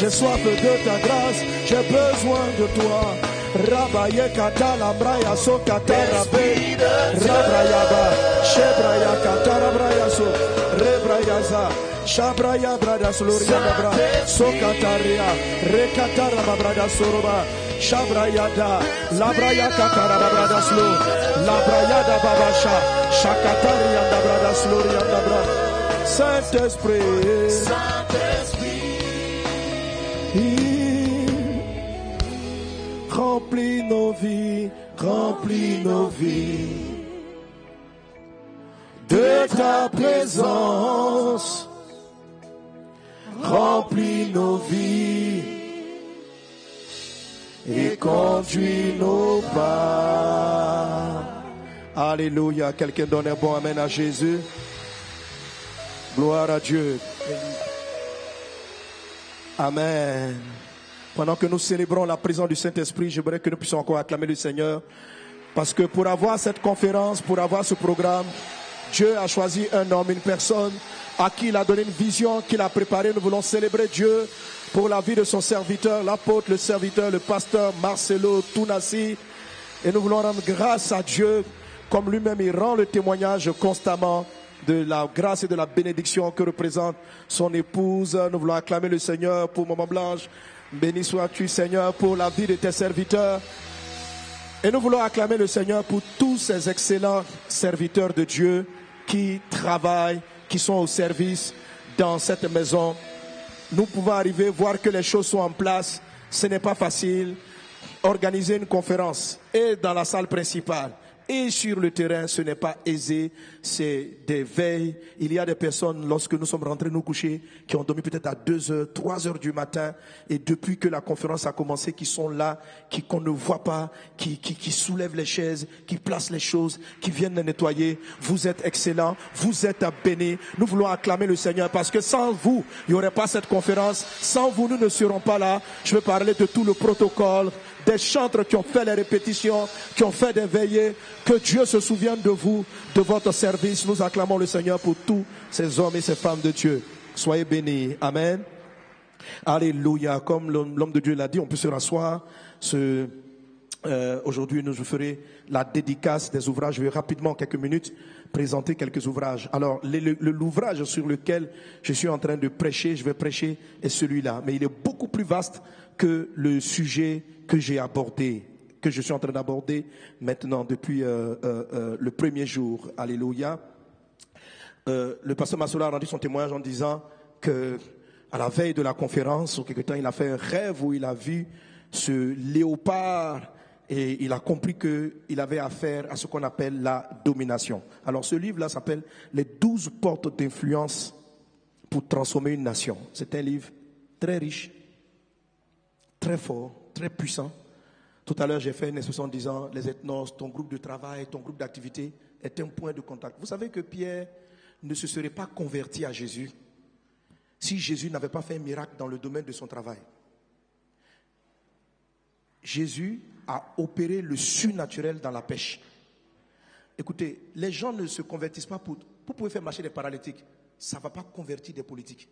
J'ai soif de ta grâce, j'ai besoin de toi. Rabaye kata la braya so kata rabe. Rabrayaba, shebraya kata rabraya so. Rebrayaza, shabraya brada sloria dabra. So kataria, rekatara babrada soroba. Shabrayada, labraya kata rabrada slo. Labrayada babasha, shakataria dabrada sloria dabra. Saint-Esprit, remplis nos vies de ta présence, remplis nos vies et conduis nos pas. Alléluia, quelqu'un donne un bon amen à Jésus. Gloire à Dieu. Amen. Pendant que nous célébrons la présence du Saint-Esprit, j'aimerais que nous puissions encore acclamer le Seigneur. Parce que pour avoir cette conférence, pour avoir ce programme, Dieu a choisi un homme, une personne à qui il a donné une vision, qu'il a préparée. Nous voulons célébrer Dieu pour la vie de son serviteur, l'apôtre, le serviteur, le pasteur Marcelo Tounassi. Et nous voulons rendre grâce à Dieu, comme lui-même il rend le témoignage constamment de la grâce et de la bénédiction que représente son épouse. Nous voulons acclamer le Seigneur pour Maman Blanche. Béni sois-tu, Seigneur, pour la vie de tes serviteurs. Et nous voulons acclamer le Seigneur pour tous ces excellents serviteurs de Dieu qui travaillent, qui sont au service dans cette maison. Nous pouvons arriver, voir que les choses sont en place. Ce n'est pas facile. Organiser une conférence et dans la salle principale et sur le terrain, ce n'est pas aisé, c'est des veilles. Il y a des personnes, lorsque nous sommes rentrés nous coucher, qui ont dormi peut-être à 2h, 3h du matin, et depuis que la conférence a commencé, qui sont là, qu'on ne voit pas, qui soulèvent les chaises, qui placent les choses, qui viennent les nettoyer. Vous êtes excellents, vous êtes bénis. Nous voulons acclamer le Seigneur, parce que sans vous, il n'y aurait pas cette conférence. Sans vous, nous ne serons pas là. Je veux parler de tout le protocole, des chantres qui ont fait les répétitions, qui ont fait des veillées. Que Dieu se souvienne de vous, de votre service. Nous acclamons le Seigneur pour tous ces hommes et ces femmes de Dieu. Soyez bénis. Amen. Alléluia. Comme l'homme de Dieu l'a dit, on peut se rasseoir. Aujourd'hui, je ferai la dédicace des ouvrages. Je vais rapidement, en quelques minutes, présenter quelques ouvrages. Alors, l'ouvrage sur lequel je suis en train de prêcher, je vais prêcher, est celui-là. Mais il est beaucoup plus vaste que le sujet que j'ai abordé, que je suis en train d'aborder maintenant depuis le premier jour. Alléluia. Le pasteur Massola a rendu son témoignage en disant que à la veille de la conférence, ou quelque temps, il a fait un rêve où il a vu ce léopard et il a compris qu'il avait affaire à ce qu'on appelle la domination. Alors ce livre-là s'appelle « Les 12 portes d'influence pour transformer une nation ». C'est un livre très riche, très fort, très puissant. Tout à l'heure, j'ai fait une expression en disant, les ethnos, ton groupe de travail, ton groupe d'activité est un point de contact. Vous savez que Pierre ne se serait pas converti à Jésus si Jésus n'avait pas fait un miracle dans le domaine de son travail. Jésus a opéré le surnaturel dans la pêche. Écoutez, les gens ne se convertissent pas pour... Vous pouvez faire marcher des paralytiques. Ça ne va pas convertir des politiques.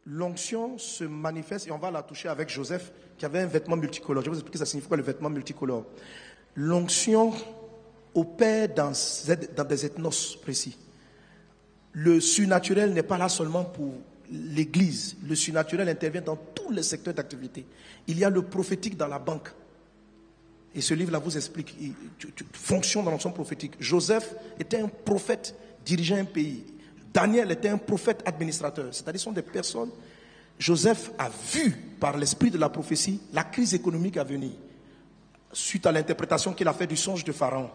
L'onction se manifeste, et on va la toucher avec Joseph, qui avait un vêtement multicolore. Je vais vous expliquer ça signifie quoi le vêtement multicolore. L'onction opère dans des ethnos précis. Le surnaturel n'est pas là seulement pour l'église. Le surnaturel intervient dans tous les secteurs d'activité. Il y a le prophétique dans la banque. Et ce livre-là vous explique, fonction dans l'onction prophétique. Joseph était un prophète dirigeant un pays. Daniel était un prophète administrateur. C'est-à-dire ce sont des personnes. Joseph a vu par l'esprit de la prophétie la crise économique à venir. Suite à l'interprétation qu'il a fait du songe de Pharaon.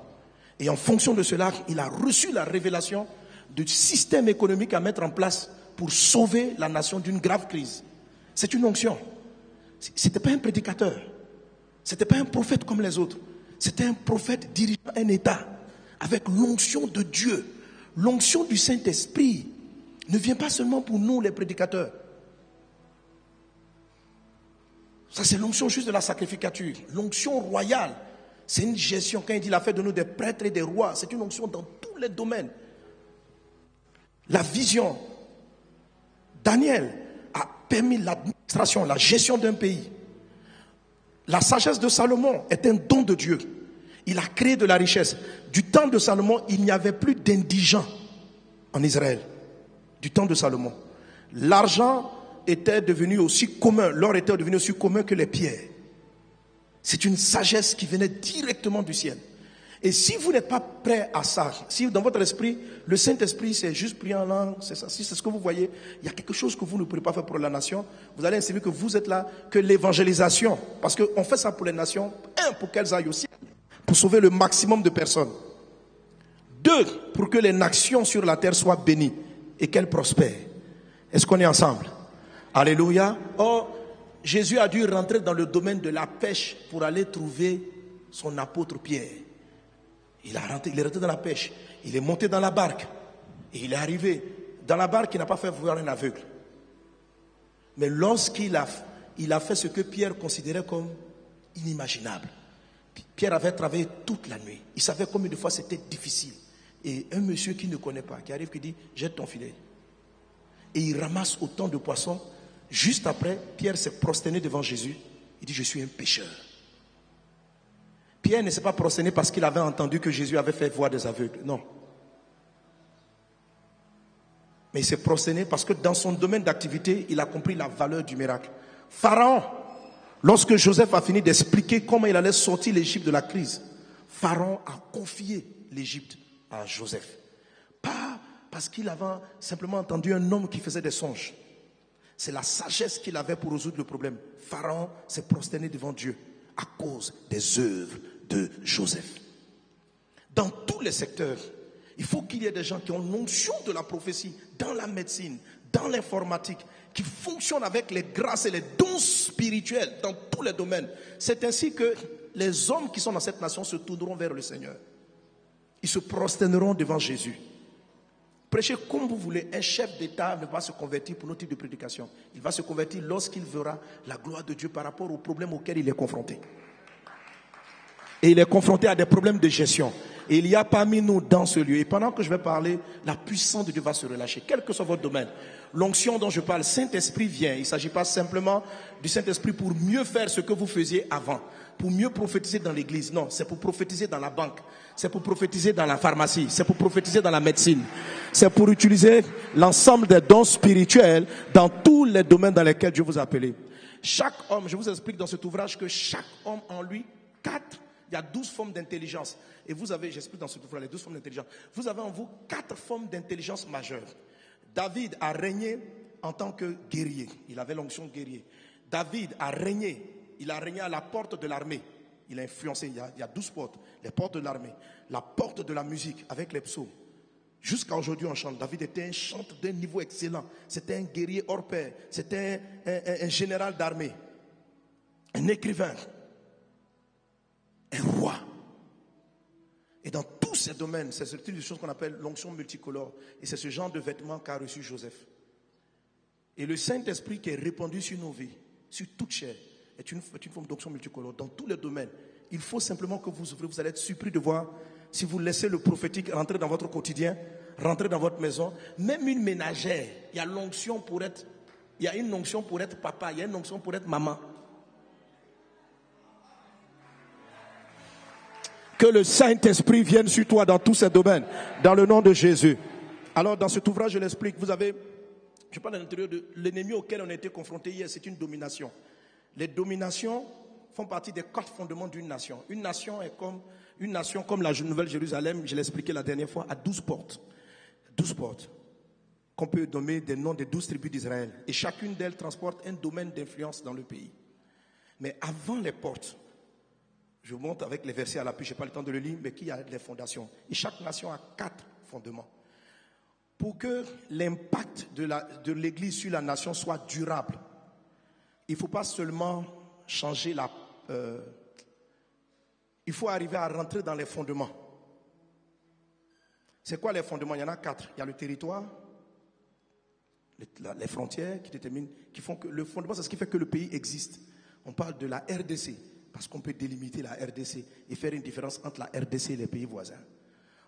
Et en fonction de cela, il a reçu la révélation du système économique à mettre en place pour sauver la nation d'une grave crise. C'est une onction. Ce n'était pas un prédicateur. Ce n'était pas un prophète comme les autres. C'était un prophète dirigeant un État avec l'onction de Dieu. L'onction du Saint-Esprit ne vient pas seulement pour nous les prédicateurs. Ça c'est l'onction juste de la sacrificature. L'onction royale, c'est une gestion. Quand il dit il a fait de nous des prêtres et des rois, c'est une onction dans tous les domaines. La vision. Daniel a permis l'administration, la gestion d'un pays. La sagesse de Salomon est un don de Dieu. Il a créé de la richesse. Du temps de Salomon, il n'y avait plus d'indigents en Israël. Du temps de Salomon. L'argent était devenu aussi commun, l'or était devenu aussi commun que les pierres. C'est une sagesse qui venait directement du ciel. Et si vous n'êtes pas prêt à ça, si dans votre esprit, le Saint-Esprit c'est juste prier en langue, c'est ça, si c'est ce que vous voyez, il y a quelque chose que vous ne pouvez pas faire pour la nation, vous allez insister que vous êtes là, que l'évangélisation, parce qu'on fait ça pour les nations, pour qu'elles aillent aussi, pour sauver le maximum de personnes. 2, pour que les nations sur la terre soient bénies et qu'elles prospèrent. Est-ce qu'on est ensemble? Alléluia. Or, Jésus a dû rentrer dans le domaine de la pêche pour aller trouver son apôtre Pierre. Il est rentré dans la pêche. Il est monté dans la barque. Et il est arrivé. Dans la barque, il n'a pas fait voir un aveugle. Mais lorsqu'il a fait ce que Pierre considérait comme inimaginable. Pierre avait travaillé toute la nuit. Il savait combien de fois c'était difficile. Et un monsieur qui ne connaît pas, qui arrive, qui dit, jette ton filet. Et il ramasse autant de poissons. Juste après, Pierre s'est prosterné devant Jésus. Il dit, je suis un pécheur. Pierre ne s'est pas prosterné parce qu'il avait entendu que Jésus avait fait voir des aveugles. Non. Mais il s'est prosterné parce que dans son domaine d'activité, il a compris la valeur du miracle. Pharaon, lorsque Joseph a fini d'expliquer comment il allait sortir l'Égypte de la crise, Pharaon a confié l'Égypte à Joseph. Pas parce qu'il avait simplement entendu un homme qui faisait des songes. C'est la sagesse qu'il avait pour résoudre le problème. Pharaon s'est prosterné devant Dieu à cause des œuvres de Joseph. Dans tous les secteurs, il faut qu'il y ait des gens qui ont l'onction de la prophétie dans la médecine, dans l'informatique, qui fonctionnent avec les grâces et les dons spirituels dans tous les domaines. C'est ainsi que les hommes qui sont dans cette nation se tourneront vers le Seigneur. Ils se prosterneront devant Jésus. Prêchez comme vous voulez. Un chef d'État ne va pas se convertir pour notre type de prédication. Il va se convertir lorsqu'il verra la gloire de Dieu par rapport aux problèmes auxquels il est confronté. Et il est confronté à des problèmes de gestion. Et il y a parmi nous dans ce lieu. Et pendant que je vais parler, la puissance de Dieu va se relâcher. Quel que soit votre domaine. L'onction dont je parle, Saint-Esprit vient. Il ne s'agit pas simplement du Saint-Esprit pour mieux faire ce que vous faisiez avant. Pour mieux prophétiser dans l'église. Non, c'est pour prophétiser dans la banque. C'est pour prophétiser dans la pharmacie. C'est pour prophétiser dans la médecine. C'est pour utiliser l'ensemble des dons spirituels dans tous les domaines dans lesquels Dieu vous a appelé. Chaque homme, je vous explique dans cet ouvrage que chaque homme en lui, il y a 12 formes d'intelligence. Et vous avez, j'explique dans cet ouvrage les 12 formes d'intelligence. Vous avez en vous 4 formes d'intelligence majeures. David a régné en tant que guerrier. Il avait l'onction guerrier. David a régné. Il a régné à la porte de l'armée. Il a influencé. Il y a 12 portes. Les portes de l'armée. La porte de la musique avec les psaumes. Jusqu'à aujourd'hui, on chante. David était un chanteur d'un niveau excellent. C'était un guerrier hors pair. C'était un général d'armée. Un écrivain. Un roi. Et dans tous ces domaines, c'est ce type de choses qu'on appelle l'onction multicolore. Et c'est ce genre de vêtements qu'a reçu Joseph. Et le Saint-Esprit qui est répandu sur nos vies, sur toute chair, est une forme d'onction multicolore. Dans tous les domaines, il faut simplement que vous ouvrez. Vous allez être surpris de voir, si vous laissez le prophétique rentrer dans votre quotidien, rentrer dans votre maison, même une ménagère, il y a l'onction pour être, il y a une onction pour être papa, il y a une onction pour être maman. Que le Saint-Esprit vienne sur toi dans tous ces domaines, dans le nom de Jésus. Alors, dans cet ouvrage, je l'explique. Vous avez, je parle à l'intérieur de l'ennemi auquel on a été confronté hier, c'est une domination. Les dominations font partie des 4 fondements d'une nation. Une nation comme la Nouvelle Jérusalem, je l'ai expliqué la dernière fois, à 12 portes. 12 portes. Qu'on peut nommer des noms des 12 tribus d'Israël. Et chacune d'elles transporte un domaine d'influence dans le pays. Mais avant les portes, je vous montre avec les versets à l'appui, je n'ai pas le temps de le lire, mais qui a les fondations. Et chaque nation a 4 fondements. Pour que l'impact de l'Église sur la nation soit durable, il ne faut pas seulement changer il faut arriver à rentrer dans les fondements. C'est quoi les fondements? Il y en a 4. Il y a le territoire, les frontières qui font que le fondement, c'est ce qui fait que le pays existe. On parle de la RDC. Parce qu'on peut délimiter la RDC et faire une différence entre la RDC et les pays voisins.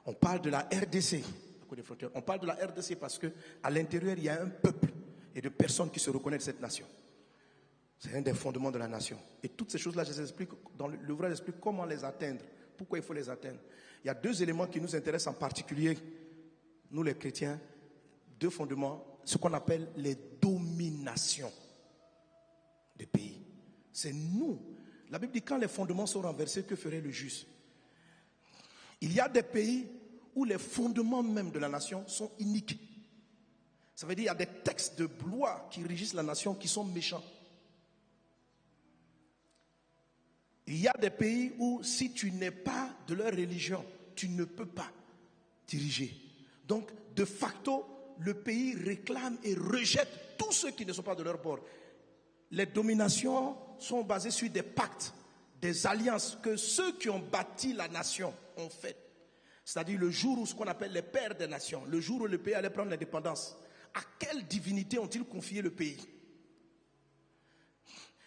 On parle de la RDC, on parle de la RDC parce qu'à l'intérieur, il y a un peuple et de personnes qui se reconnaissent cette nation. C'est un des fondements de la nation. Et toutes ces choses-là, je les explique, dans l'ouvrage, j'explique comment les atteindre, pourquoi il faut les atteindre. Il y a 2 éléments qui nous intéressent en particulier, nous les chrétiens, 2 fondements, ce qu'on appelle les dominations des pays. C'est nous. La Bible dit quand les fondements sont renversés, que ferait le juste? Il y a des pays où les fondements même de la nation sont iniques. Ça veut dire qu'il y a des textes de loi qui régissent la nation qui sont méchants. Il y a des pays où si tu n'es pas de leur religion, tu ne peux pas diriger. Donc, de facto, le pays réclame et rejette tous ceux qui ne sont pas de leur bord. Les dominations sont basées sur des pactes, des alliances que ceux qui ont bâti la nation ont fait. C'est-à-dire le jour où ce qu'on appelle les pères des nations, le jour où le pays allait prendre l'indépendance, à quelle divinité ont-ils confié le pays?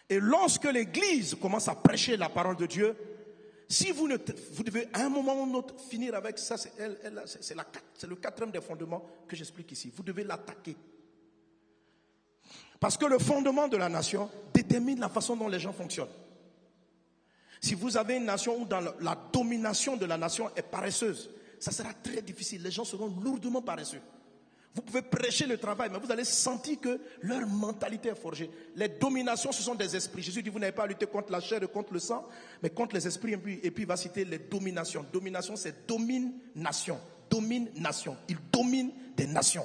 Et lorsque l'Église commence à prêcher la parole de Dieu, si vous devez à un moment ou un autre finir avec ça, c'est le 4e des fondements que j'explique ici. Vous devez l'attaquer. Parce que le fondement de la nation détermine la façon dont les gens fonctionnent. Si vous avez une nation où dans la domination de la nation est paresseuse, ça sera très difficile. Les gens seront lourdement paresseux. Vous pouvez prêcher le travail, mais vous allez sentir que leur mentalité est forgée. Les dominations, ce sont des esprits. Jésus dit, vous n'avez pas à lutter contre la chair et contre le sang, mais contre les esprits. Et puis il va citer les dominations. Domination, c'est domine-nation. Domine-nation. Il domine des nations.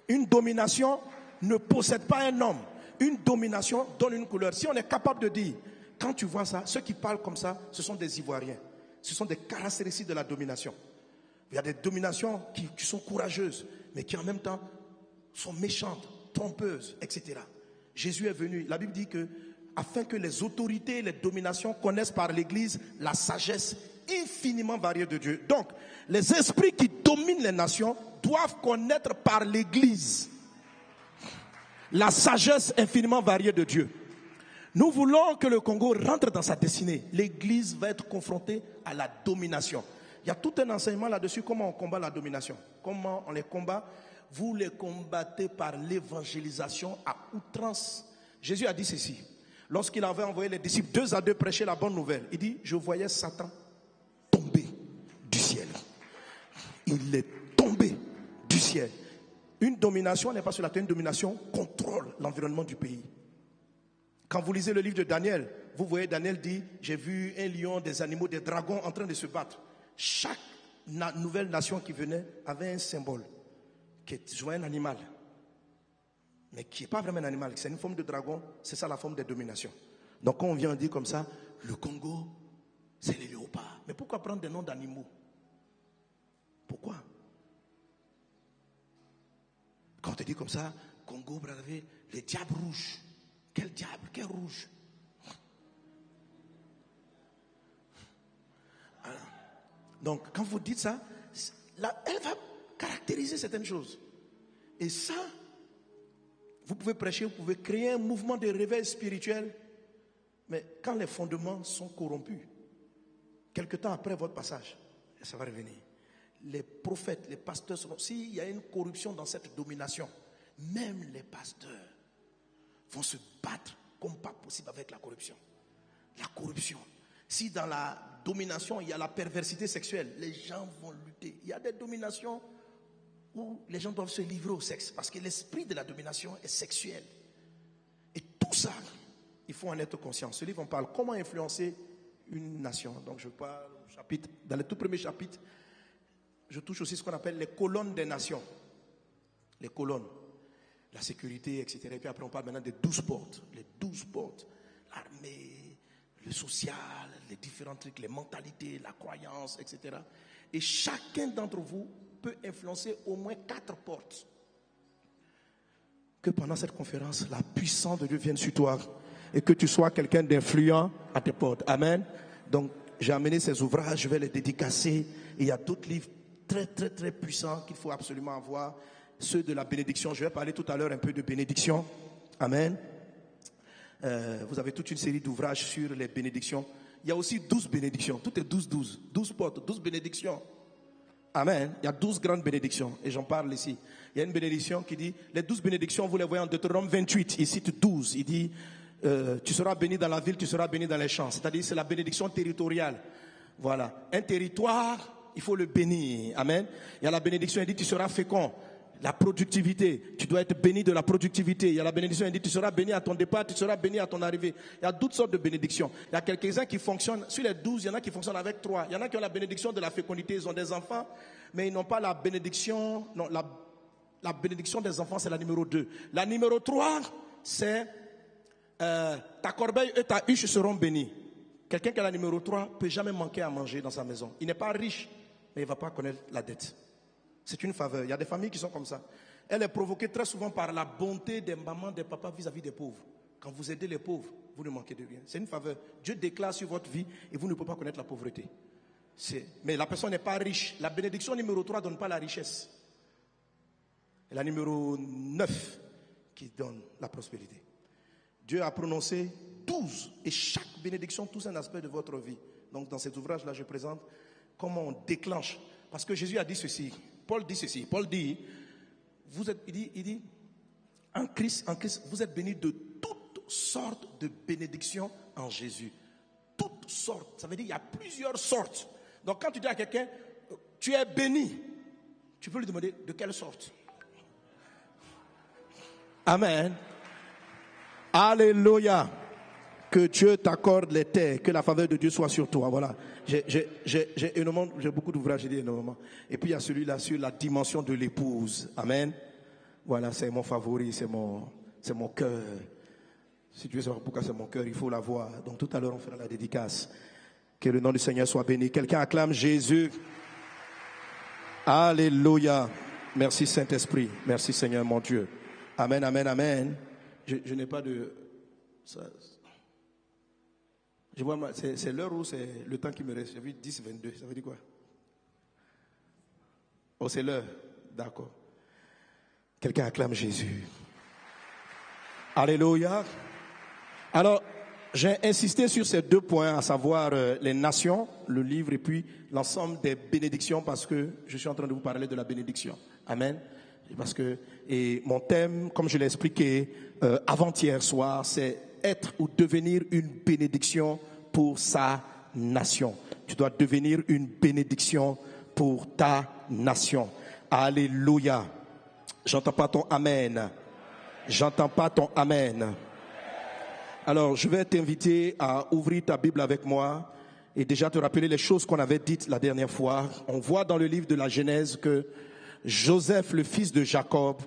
Une domination ne possède pas un homme. Une domination donne une couleur. Si on est capable de dire, quand tu vois ça, ceux qui parlent comme ça, ce sont des Ivoiriens. Ce sont des caractéristiques de la domination. Il y a des dominations qui sont courageuses, mais qui en même temps sont méchantes, trompeuses, etc. Jésus est venu, la Bible dit que, afin que les autorités, les dominations connaissent par l'Église la sagesse infiniment variée de Dieu. Donc, les esprits qui dominent les nations doivent connaître par l'Église la sagesse infiniment variée de Dieu. Nous voulons que le Congo rentre dans sa destinée. L'Église va être confrontée à la domination. Il y a tout un enseignement là-dessus, comment on combat la domination. Comment on les combat? Vous les combattez par l'évangélisation à outrance. Jésus a dit ceci. Lorsqu'il avait envoyé les disciples 2 à 2 prêcher la bonne nouvelle, il dit, je voyais Satan tomber du ciel. Il est tombé du ciel. Une domination n'est pas sur la terre, une domination contrôle l'environnement du pays. Quand vous lisez le livre de Daniel, vous voyez Daniel dit, j'ai vu un lion, des animaux, des dragons en train de se battre. Chaque nouvelle nation qui venait avait un symbole, qui est un animal, mais qui n'est pas vraiment un animal, c'est une forme de dragon, c'est ça la forme de domination. Donc quand on vient dire comme ça, le Congo, c'est les léopards. Mais pourquoi prendre des noms d'animaux? Pourquoi? Quand on te dit comme ça, Congo, Brazzaville, les diables rouges. Quel diable? Quel rouge? Alors, donc, quand vous dites ça, là, elle va caractériser certaines choses. Et ça, vous pouvez prêcher, vous pouvez créer un mouvement de réveil spirituel. Mais quand les fondements sont corrompus, quelque temps après votre passage, ça va revenir. Les prophètes, les pasteurs, s'il y a une corruption dans cette domination, même les pasteurs vont se battre comme pas possible avec la corruption. La corruption. Si dans la domination, il y a la perversité sexuelle, les gens vont lutter. Il y a des dominations où les gens doivent se livrer au sexe parce que l'esprit de la domination est sexuel. Et tout ça, il faut en être conscient. Ce livre, on parle comment influencer une nation. Donc je parle au chapitre, dans le tout premier chapitre, je touche aussi ce qu'on appelle les colonnes des nations. Les colonnes. La sécurité, etc. Et puis après, on parle maintenant des 12 portes. Les 12 portes. L'armée, le social, les différents trucs, les mentalités, la croyance, etc. Et chacun d'entre vous peut influencer au moins 4 portes. Que pendant cette conférence, la puissance de Dieu vienne sur toi et que tu sois quelqu'un d'influent à tes portes. Amen. Donc, j'ai amené ces ouvrages, je vais les dédicacer. Et il y a d'autres livres très, très, très puissants qu'il faut absolument avoir. Ceux de la bénédiction, je vais parler tout à l'heure un peu de bénédiction. Amen. Vous avez toute une série d'ouvrages sur les bénédictions. Il y a aussi 12 bénédictions. Tout est 12, 12. 12 portes, 12 bénédictions. Amen. Il y a 12 grandes bénédictions et j'en parle ici. Il y a une bénédiction qui dit, les 12 bénédictions, vous les voyez en Deutéronome 28, il cite 12. Il dit, tu seras béni dans la ville, tu seras béni dans les champs. C'est-à-dire, c'est la bénédiction territoriale. Voilà. Un territoire, il faut le bénir. Amen. Il y a la bénédiction, il dit, tu seras fécond. La productivité, tu dois être béni de la productivité. Il y a la bénédiction, il dit, tu seras béni à ton départ, tu seras béni à ton arrivée. Il y a toutes sortes de bénédictions. Il y a quelques-uns qui fonctionnent, sur les 12, il y en a qui fonctionnent avec 3. Il y en a qui ont la bénédiction de la fécondité, ils ont des enfants, mais ils n'ont pas la bénédiction, non, la bénédiction des enfants, c'est la numéro 2. La numéro 3, c'est ta corbeille et ta huche seront bénis. Quelqu'un qui a la numéro 3 peut jamais manquer à manger dans sa maison. Il n'est pas riche, mais il ne va pas connaître la dette. C'est une faveur. Il y a des familles qui sont comme ça. Elle est provoquée très souvent par la bonté des mamans, des papas vis-à-vis des pauvres. Quand vous aidez les pauvres, vous ne manquez de rien. C'est une faveur. Dieu déclare sur votre vie et vous ne pouvez pas connaître la pauvreté. Mais la personne n'est pas riche. La bénédiction numéro 3 ne donne pas la richesse. Et la numéro 9 qui donne la prospérité. Dieu a prononcé 12 et chaque bénédiction touche un aspect de votre vie. Donc dans cet ouvrage-là, je présente comment on déclenche. Parce que Jésus a dit ceci. Paul dit ceci. Paul dit, il dit, en Christ, vous êtes bénis de toutes sortes de bénédictions en Jésus. Toutes sortes. Ça veut dire qu'il y a plusieurs sortes. Donc quand tu dis à quelqu'un, tu es béni, tu peux lui demander de quelle sorte. Amen. Alléluia. Que Dieu t'accorde les terres, que la faveur de Dieu soit sur toi. Voilà. J'ai beaucoup d'ouvrages, j'ai dit énormément. Et puis il y a celui-là sur la dimension de l'épouse. Amen. Voilà, c'est mon favori, c'est mon cœur. Si tu veux savoir pourquoi c'est mon cœur, il faut l'avoir. Donc tout à l'heure, on fera la dédicace. Que le nom du Seigneur soit béni. Quelqu'un acclame Jésus. Alléluia. Merci Saint-Esprit. Merci Seigneur mon Dieu. Amen, amen, amen. Je n'ai pas de... Je vois, c'est l'heure ou c'est le temps qui me reste? J'ai vu 10, 22. Ça veut dire quoi? Oh, c'est l'heure. D'accord. Quelqu'un acclame Jésus. Alléluia. Alors, j'ai insisté sur ces 2 points, à savoir les nations, le livre, et puis l'ensemble des bénédictions, parce que je suis en train de vous parler de la bénédiction. Amen. Et mon thème, comme je l'ai expliqué avant-hier soir, c'est être ou devenir une bénédiction pour sa nation. Tu dois devenir une bénédiction pour ta nation. Alléluia. J'entends pas ton amen. J'entends pas ton amen. Alors, je vais t'inviter à ouvrir ta Bible avec moi et déjà te rappeler les choses qu'on avait dites la dernière fois. On voit dans le livre de la Genèse que Joseph, le fils de Jacob,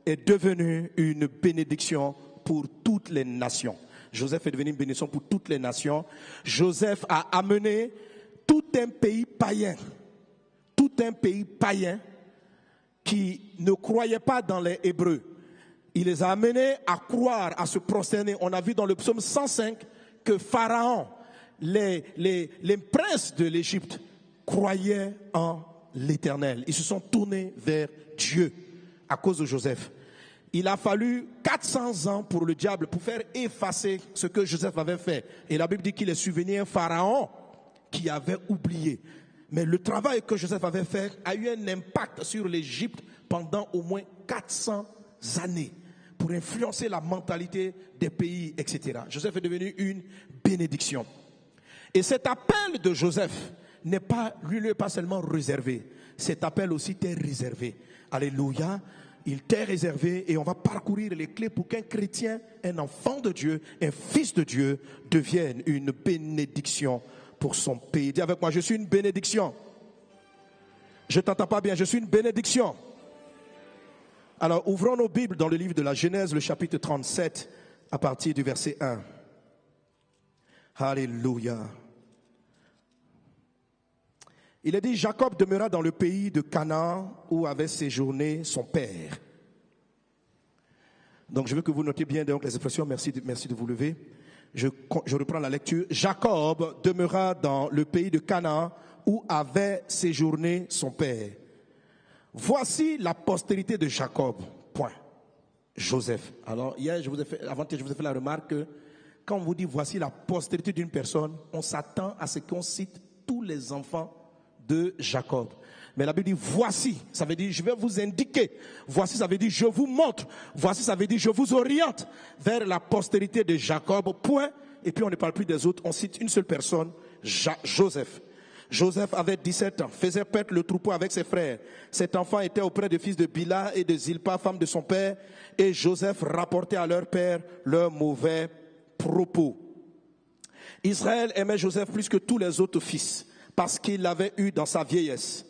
est devenu une bénédiction pour toutes les nations. Joseph est devenu une bénédiction pour toutes les nations. Joseph a amené tout un pays païen qui ne croyait pas dans les Hébreux. Il les a amenés à croire, à se prosterner. On a vu dans le psaume 105 que Pharaon, les princes de l'Égypte croyaient en l'Éternel. Ils se sont tournés vers Dieu à cause de Joseph. Il a fallu 400 ans pour le diable, pour faire effacer ce que Joseph avait fait. Et la Bible dit qu'il est survenu un Pharaon qui avait oublié. Mais le travail que Joseph avait fait a eu un impact sur l'Égypte pendant au moins 400 années pour influencer la mentalité des pays, etc. Joseph est devenu une bénédiction. Et cet appel de Joseph n'est pas seulement réservé. Cet appel aussi t'est réservé. Alléluia. Il t'est réservé et on va parcourir les clés pour qu'un chrétien, un enfant de Dieu, un fils de Dieu devienne une bénédiction pour son pays. Dis avec moi, je suis une bénédiction. Je t'entends pas bien, je suis une bénédiction. Alors ouvrons nos Bibles dans le livre de la Genèse, le chapitre 37, à partir du verset 1. Alléluia. Il est dit, Jacob demeura dans le pays de Canaan où avait séjourné son père. Donc je veux que vous notiez bien donc les expressions, merci de vous lever. Je reprends la lecture. Jacob demeura dans le pays de Canaan où avait séjourné son père. Voici la postérité de Jacob. Point. Joseph. Alors hier, avant-hier, je vous ai fait la remarque que quand on vous dit voici la postérité d'une personne, on s'attend à ce qu'on cite tous les enfants de Jacob. Mais la Bible dit voici, ça veut dire je vais vous indiquer. Voici, ça veut dire je vous montre. Voici, ça veut dire je vous oriente vers la postérité de Jacob. Point. Et puis on ne parle plus des autres. On cite une seule personne, Joseph. Joseph avait 17 ans, faisait paître le troupeau avec ses frères. Cet enfant était auprès des fils de Bila et de Zilpa, femme de son père. Et Joseph rapportait à leur père leurs mauvais propos. Israël aimait Joseph plus que tous les autres fils, parce qu'il l'avait eu dans sa vieillesse.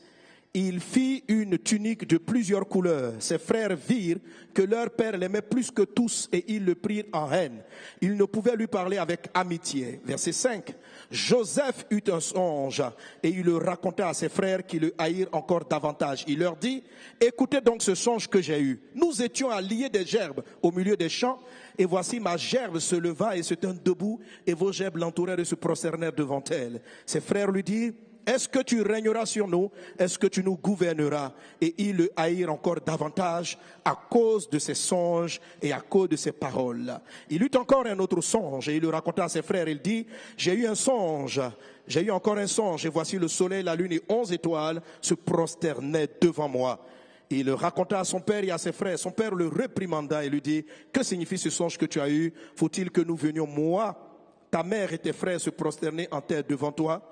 Il fit une tunique de plusieurs couleurs. Ses frères virent que leur père l'aimait plus que tous et ils le prirent en haine. Ils ne pouvaient lui parler avec amitié. Verset 5. Joseph eut un songe et il le raconta à ses frères qui le haïrent encore davantage. Il leur dit, écoutez donc ce songe que j'ai eu. Nous étions à lier des gerbes au milieu des champs et voici ma gerbe se leva et se tint debout et vos gerbes l'entourèrent et se prosternèrent devant elle. Ses frères lui dirent, est-ce que tu régneras sur nous? Est-ce que tu nous gouverneras? Et ils le haïrent encore davantage à cause de ses songes et à cause de ses paroles. Il eut encore un autre songe et il le raconta à ses frères. Il dit, j'ai eu un songe, j'ai eu encore un songe et voici le soleil, la lune et 11 étoiles se prosternaient devant moi. Et il le raconta à son père et à ses frères. Son père le réprimanda et lui dit, que signifie ce songe que tu as eu? Faut-il que nous venions, moi, ta mère et tes frères se prosterner en terre devant toi?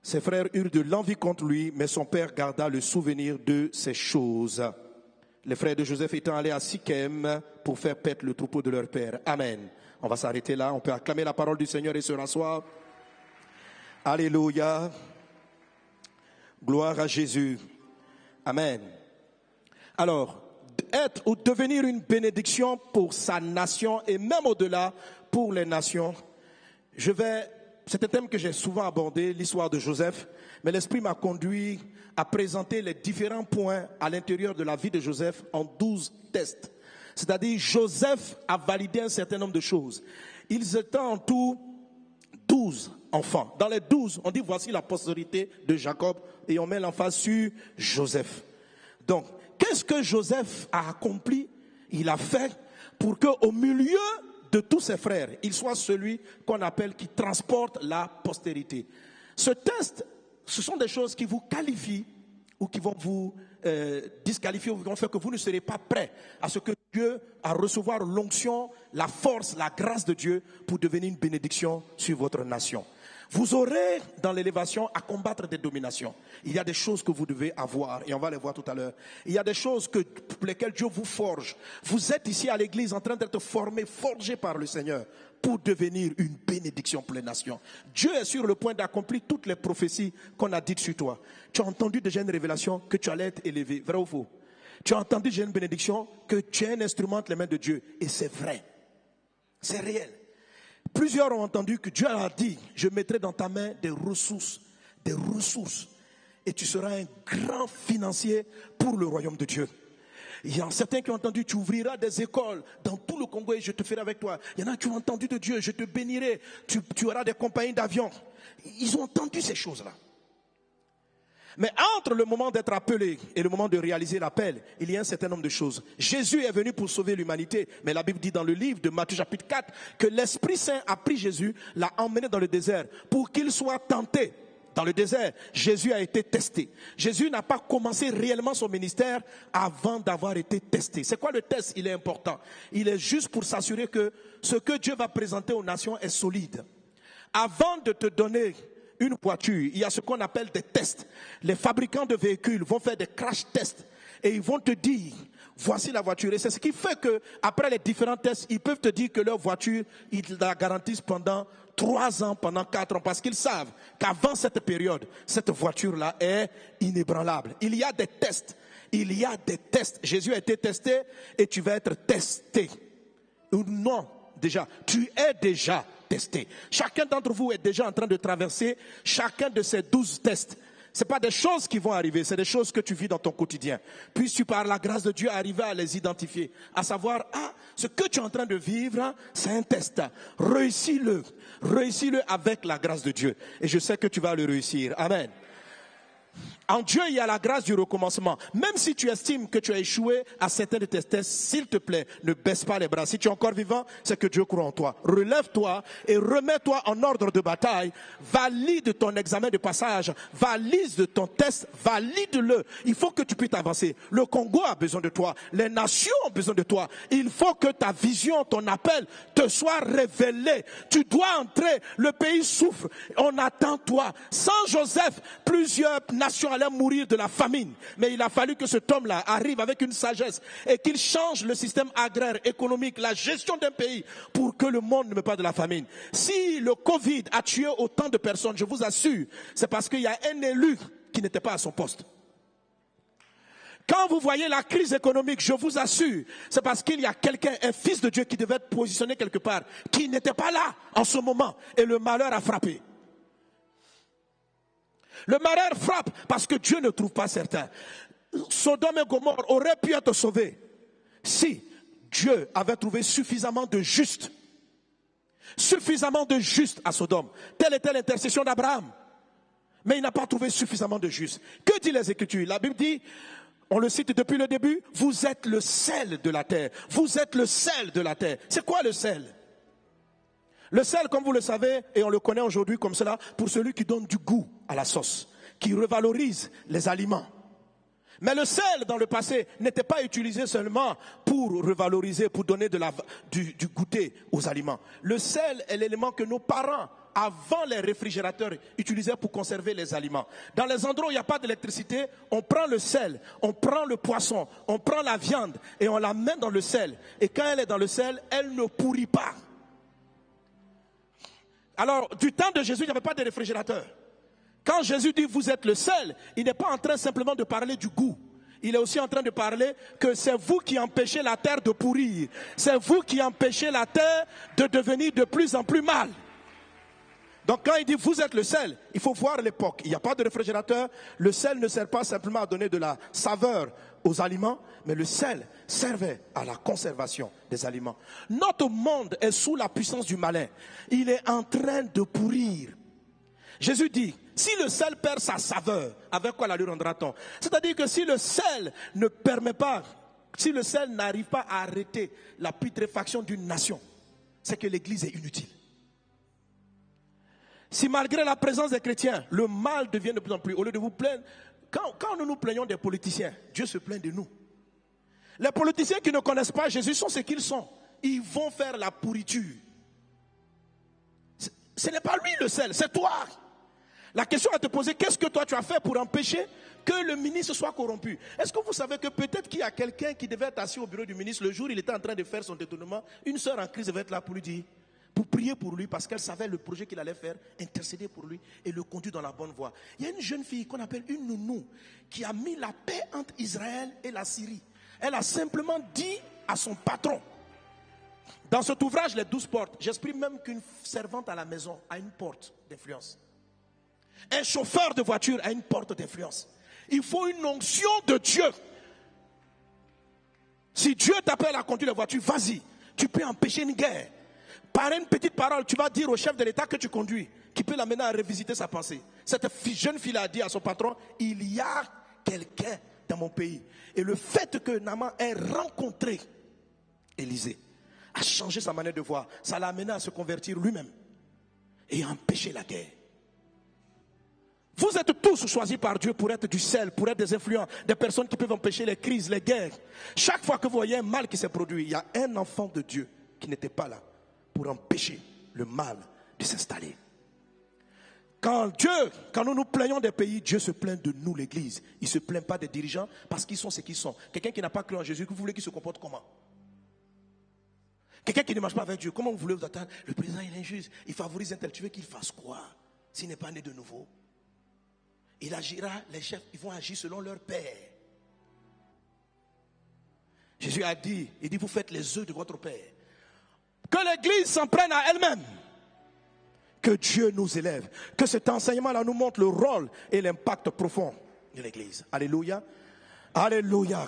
Ses frères eurent de l'envie contre lui, mais son père garda le souvenir de ces choses. Les frères de Joseph étant allés à Sichem pour faire paître le troupeau de leur père. Amen. On va s'arrêter là. On peut acclamer la parole du Seigneur et se rasseoir. Alléluia. Gloire à Jésus. Amen. Alors, être ou devenir une bénédiction pour sa nation et même au-delà pour les nations. C'est un thème que j'ai souvent abordé, l'histoire de Joseph, mais l'Esprit m'a conduit à présenter les différents points à l'intérieur de la vie de Joseph en 12 tests. C'est-à-dire, Joseph a validé un certain nombre de choses. Ils étaient en tout 12 enfants. Dans les 12, on dit voici la postérité de Jacob et on met l'emphase sur Joseph. Donc, qu'est-ce que Joseph a accompli? Il a fait pour qu'au milieu de tous ses frères, il soit celui qu'on appelle qui transporte la postérité. Ce test, ce sont des choses qui vous qualifient ou qui vont vous disqualifier ou qui vont faire que vous ne serez pas prêts à ce que Dieu, à recevoir l'onction, la force, la grâce de Dieu pour devenir une bénédiction sur votre nation. Vous aurez dans l'élévation à combattre des dominations. Il y a des choses que vous devez avoir et on va les voir tout à l'heure. Il y a des choses pour lesquelles Dieu vous forge. Vous êtes ici à l'église en train d'être formé, forgé par le Seigneur pour devenir une bénédiction pour les nations. Dieu est sur le point d'accomplir toutes les prophéties qu'on a dites sur toi. Tu as entendu déjà une révélation que tu allais être élevé, vrai ou faux? Tu as entendu déjà une bénédiction que tu es un instrument entre les mains de Dieu et c'est vrai. C'est réel. Plusieurs ont entendu que Dieu a dit, je mettrai dans ta main des ressources, et tu seras un grand financier pour le royaume de Dieu. Il y en a certains qui ont entendu, tu ouvriras des écoles dans tout le Congo et je te ferai avec toi. Il y en a qui ont entendu de Dieu, je te bénirai, tu auras des compagnies d'avions. Ils ont entendu ces choses-là. Mais entre le moment d'être appelé et le moment de réaliser l'appel, il y a un certain nombre de choses. Jésus est venu pour sauver l'humanité, mais la Bible dit dans le livre de Matthieu chapitre 4 que l'Esprit Saint a pris Jésus, l'a emmené dans le désert pour qu'il soit tenté. Dans le désert, Jésus a été testé. Jésus n'a pas commencé réellement son ministère avant d'avoir été testé. C'est quoi le test? Il est important. Il est juste pour s'assurer que ce que Dieu va présenter aux nations est solide. Avant de te donner une voiture, il y a ce qu'on appelle des tests. Les fabricants de véhicules vont faire des crash tests et ils vont te dire, voici la voiture. Et c'est ce qui fait que après les différents tests, ils peuvent te dire que leur voiture, ils la garantissent pendant 3 ans, pendant 4 ans, parce qu'ils savent qu'avant cette période, cette voiture-là est inébranlable. Il y a des tests. Il y a des tests. Jésus a été testé et tu vas être testé. Non, déjà, tu es déjà testé. Chacun d'entre vous est déjà en train de traverser chacun de ces 12 tests. Ce pas des choses qui vont arriver, c'est des choses que tu vis dans ton quotidien. Puisses-tu par la grâce de Dieu arriver à les identifier, à savoir, ce que tu es en train de vivre, c'est un test. Réussis-le avec la grâce de Dieu. Et je sais que tu vas le réussir. Amen. En Dieu, il y a la grâce du recommencement. Même si tu estimes que tu as échoué à certains de tes tests, s'il te plaît, ne baisse pas les bras. Si tu es encore vivant, c'est que Dieu croit en toi. Relève-toi et remets-toi en ordre de bataille. Valide ton examen de passage. Valide ton test. Valide-le. Il faut que tu puisses avancer. Le Congo a besoin de toi. Les nations ont besoin de toi. Il faut que ta vision, ton appel te soit révélé. Tu dois entrer. Le pays souffre. On attend toi. Sans Joseph, plusieurs nations allaient mourir de la famine. Mais il a fallu que cet homme-là arrive avec une sagesse et qu'il change le système agraire, économique, la gestion d'un pays pour que le monde ne meure pas de la famine. Si le Covid a tué autant de personnes, je vous assure, c'est parce qu'il y a un élu qui n'était pas à son poste. Quand vous voyez la crise économique, je vous assure, c'est parce qu'il y a quelqu'un, un fils de Dieu qui devait être positionné quelque part, qui n'était pas là en ce moment et le malheur a frappé. Le malheur frappe parce que Dieu ne trouve pas certains. Sodome et Gomorrhe auraient pu être sauvés si Dieu avait trouvé suffisamment de justes à Sodome. Telle était l'intercession d'Abraham. Mais il n'a pas trouvé suffisamment de justes. Que dit les Écritures? La Bible dit, on le cite depuis le début, vous êtes le sel de la terre. Vous êtes le sel de la terre. C'est quoi le sel? Le sel, comme vous le savez, et on le connaît aujourd'hui comme cela, pour celui qui donne du goût à la sauce, qui revalorise les aliments. Mais le sel, dans le passé, n'était pas utilisé seulement pour revaloriser, pour donner du goûter aux aliments. Le sel est l'élément que nos parents, avant les réfrigérateurs, utilisaient pour conserver les aliments. Dans les endroits où il n'y a pas d'électricité, on prend le sel, on prend le poisson, on prend la viande et on la met dans le sel. Et quand elle est dans le sel, elle ne pourrit pas. Alors, du temps de Jésus, il n'y avait pas de réfrigérateur. Quand Jésus dit vous êtes le sel, il n'est pas en train simplement de parler du goût. Il est aussi en train de parler que c'est vous qui empêchez la terre de pourrir. C'est vous qui empêchez la terre de devenir de plus en plus mal. Donc quand il dit vous êtes le sel, il faut voir l'époque. Il n'y a pas de réfrigérateur. Le sel ne sert pas simplement à donner de la saveur aux aliments, mais le sel servait à la conservation des aliments. Notre monde est sous la puissance du malin. Il est en train de pourrir. Jésus dit, si le sel perd sa saveur, avec quoi la lui rendra-t-on? C'est-à-dire que si le sel ne permet pas, si le sel n'arrive pas à arrêter la putréfaction d'une nation, c'est que l'Église est inutile. Si malgré la présence des chrétiens, le mal devient de plus en plus, au lieu de vous plaindre, quand nous nous plaignons des politiciens, Dieu se plaint de nous. Les politiciens qui ne connaissent pas Jésus sont ce qu'ils sont. Ils vont faire la pourriture. Ce n'est pas lui le sel, c'est toi. La question à te poser, qu'est-ce que toi tu as fait pour empêcher que le ministre soit corrompu? Est-ce que vous savez que peut-être qu'il y a quelqu'un qui devait être assis au bureau du ministre le jour où il était en train de faire son détournement, une sœur en crise devait être là pour lui dire, pour prier pour lui parce qu'elle savait le projet qu'il allait faire, intercéder pour lui et le conduire dans la bonne voie. Il y a une jeune fille qu'on appelle une nounou qui a mis la paix entre Israël et la Syrie. Elle a simplement dit à son patron, dans cet ouvrage, les 12 portes, j'exprime même qu'une servante à la maison a une porte d'influence. Un chauffeur de voiture a une porte d'influence. Il faut une onction de Dieu. Si Dieu t'appelle à conduire la voiture, vas-y. Tu peux empêcher une guerre. Par une petite parole, tu vas dire au chef de l'État que tu conduis, qui peut l'amener à revisiter sa pensée. Cette jeune fille a dit à son patron, il y a quelqu'un dans mon pays. Et le fait que Naaman ait rencontré Élisée a changé sa manière de voir. Ça l'a amené à se convertir lui-même et à empêcher la guerre. Vous êtes tous choisis par Dieu pour être du sel, pour être des influents, des personnes qui peuvent empêcher les crises, les guerres. Chaque fois que vous voyez un mal qui s'est produit, il y a un enfant de Dieu qui n'était pas là pour empêcher le mal de s'installer. Quand nous nous plaignons des pays, Dieu se plaint de nous, l'Église. Il ne se plaint pas des dirigeants parce qu'ils sont ce qu'ils sont. Quelqu'un qui n'a pas cru en Jésus, vous voulez qu'il se comporte comment? Quelqu'un qui ne marche pas avec Dieu, comment vous voulez vous attendre? Le président il est injuste, il favorise un tel, tu veux qu'il fasse quoi s'il n'est pas né de nouveau? Il agira, les chefs, ils vont agir selon leur père. Jésus a dit, il dit, vous faites les œuvres de votre père. Que l'Église s'en prenne à elle-même. Que Dieu nous élève. Que cet enseignement-là nous montre le rôle et l'impact profond de l'Église. Alléluia. Alléluia.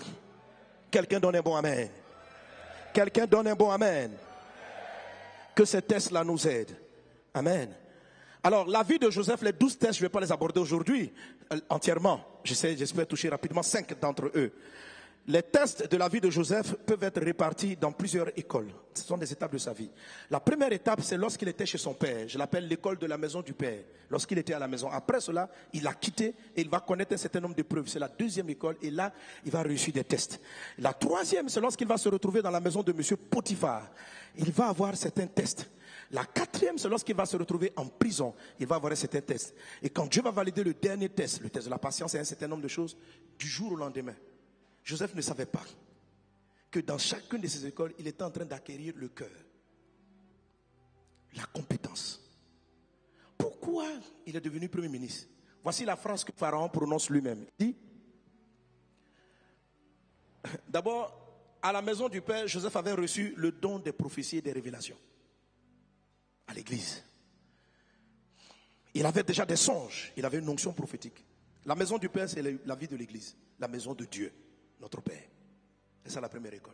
Quelqu'un donne un bon amen. Quelqu'un donne un bon amen. Que ces tests-là nous aident. Amen. Alors, la vie de Joseph, les 12 tests, je ne vais pas les aborder aujourd'hui entièrement. J'espère toucher rapidement 5 d'entre eux. Les tests de la vie de Joseph peuvent être répartis dans plusieurs écoles. Ce sont des étapes de sa vie. La première étape, c'est lorsqu'il était chez son père. Je l'appelle l'école de la maison du père. Lorsqu'il était à la maison. Après cela, il a quitté et il va connaître un certain nombre d'épreuves. C'est la deuxième école et là, il va réussir des tests. La troisième, c'est lorsqu'il va se retrouver dans la maison de monsieur Potiphar. Il va avoir certains tests. La quatrième, c'est lorsqu'il va se retrouver en prison. Il va avoir un certain test. Et quand Dieu va valider le dernier test, le test de la patience et un certain nombre de choses, du jour au lendemain, Joseph ne savait pas que dans chacune de ces écoles, il était en train d'acquérir le cœur, la compétence. Pourquoi il est devenu premier ministre? Voici la phrase que Pharaon prononce lui-même. Il dit, d'abord, à la maison du Père, Joseph avait reçu le don des prophéties et des révélations. À l'église. Il avait déjà des songes, il avait une onction prophétique. La maison du Père, c'est la vie de l'église, la maison de Dieu. Notre Père. C'est ça la première école.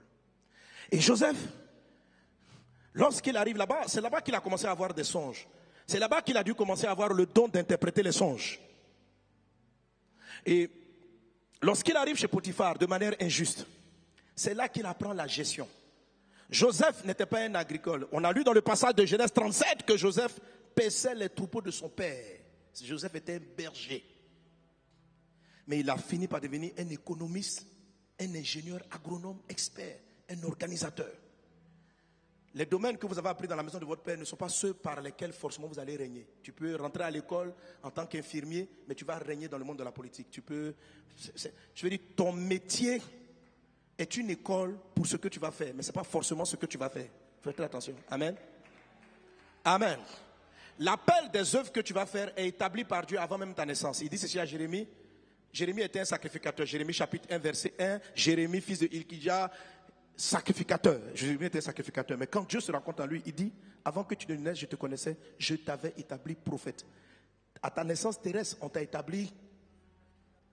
Et Joseph, lorsqu'il arrive là-bas, c'est là-bas qu'il a commencé à avoir des songes. C'est là-bas qu'il a dû commencer à avoir le don d'interpréter les songes. Et lorsqu'il arrive chez Potiphar de manière injuste, c'est là qu'il apprend la gestion. Joseph n'était pas un agricole. On a lu dans le passage de Genèse 37 que Joseph paissait les troupeaux de son père. Joseph était un berger. Mais il a fini par devenir un économiste, un ingénieur agronome expert, un organisateur. Les domaines que vous avez appris dans la maison de votre père ne sont pas ceux par lesquels forcément vous allez régner. Tu peux rentrer à l'école en tant qu'infirmier, mais tu vas régner dans le monde de la politique. Je veux dire, ton métier est une école pour ce que tu vas faire, mais ce n'est pas forcément ce que tu vas faire. Faites très attention. Amen. Amen. L'appel des œuvres que tu vas faire est établi par Dieu avant même ta naissance. Il dit ceci à Jérémie. Jérémie était un sacrificateur. Jérémie chapitre 1 verset 1. Jérémie fils de Hilkija, sacrificateur. Jérémie était sacrificateur. Mais quand Dieu se rencontre en lui, il dit, avant que tu ne naisses, je te connaissais, je t'avais établi prophète. À ta naissance terrestre, on t'a établi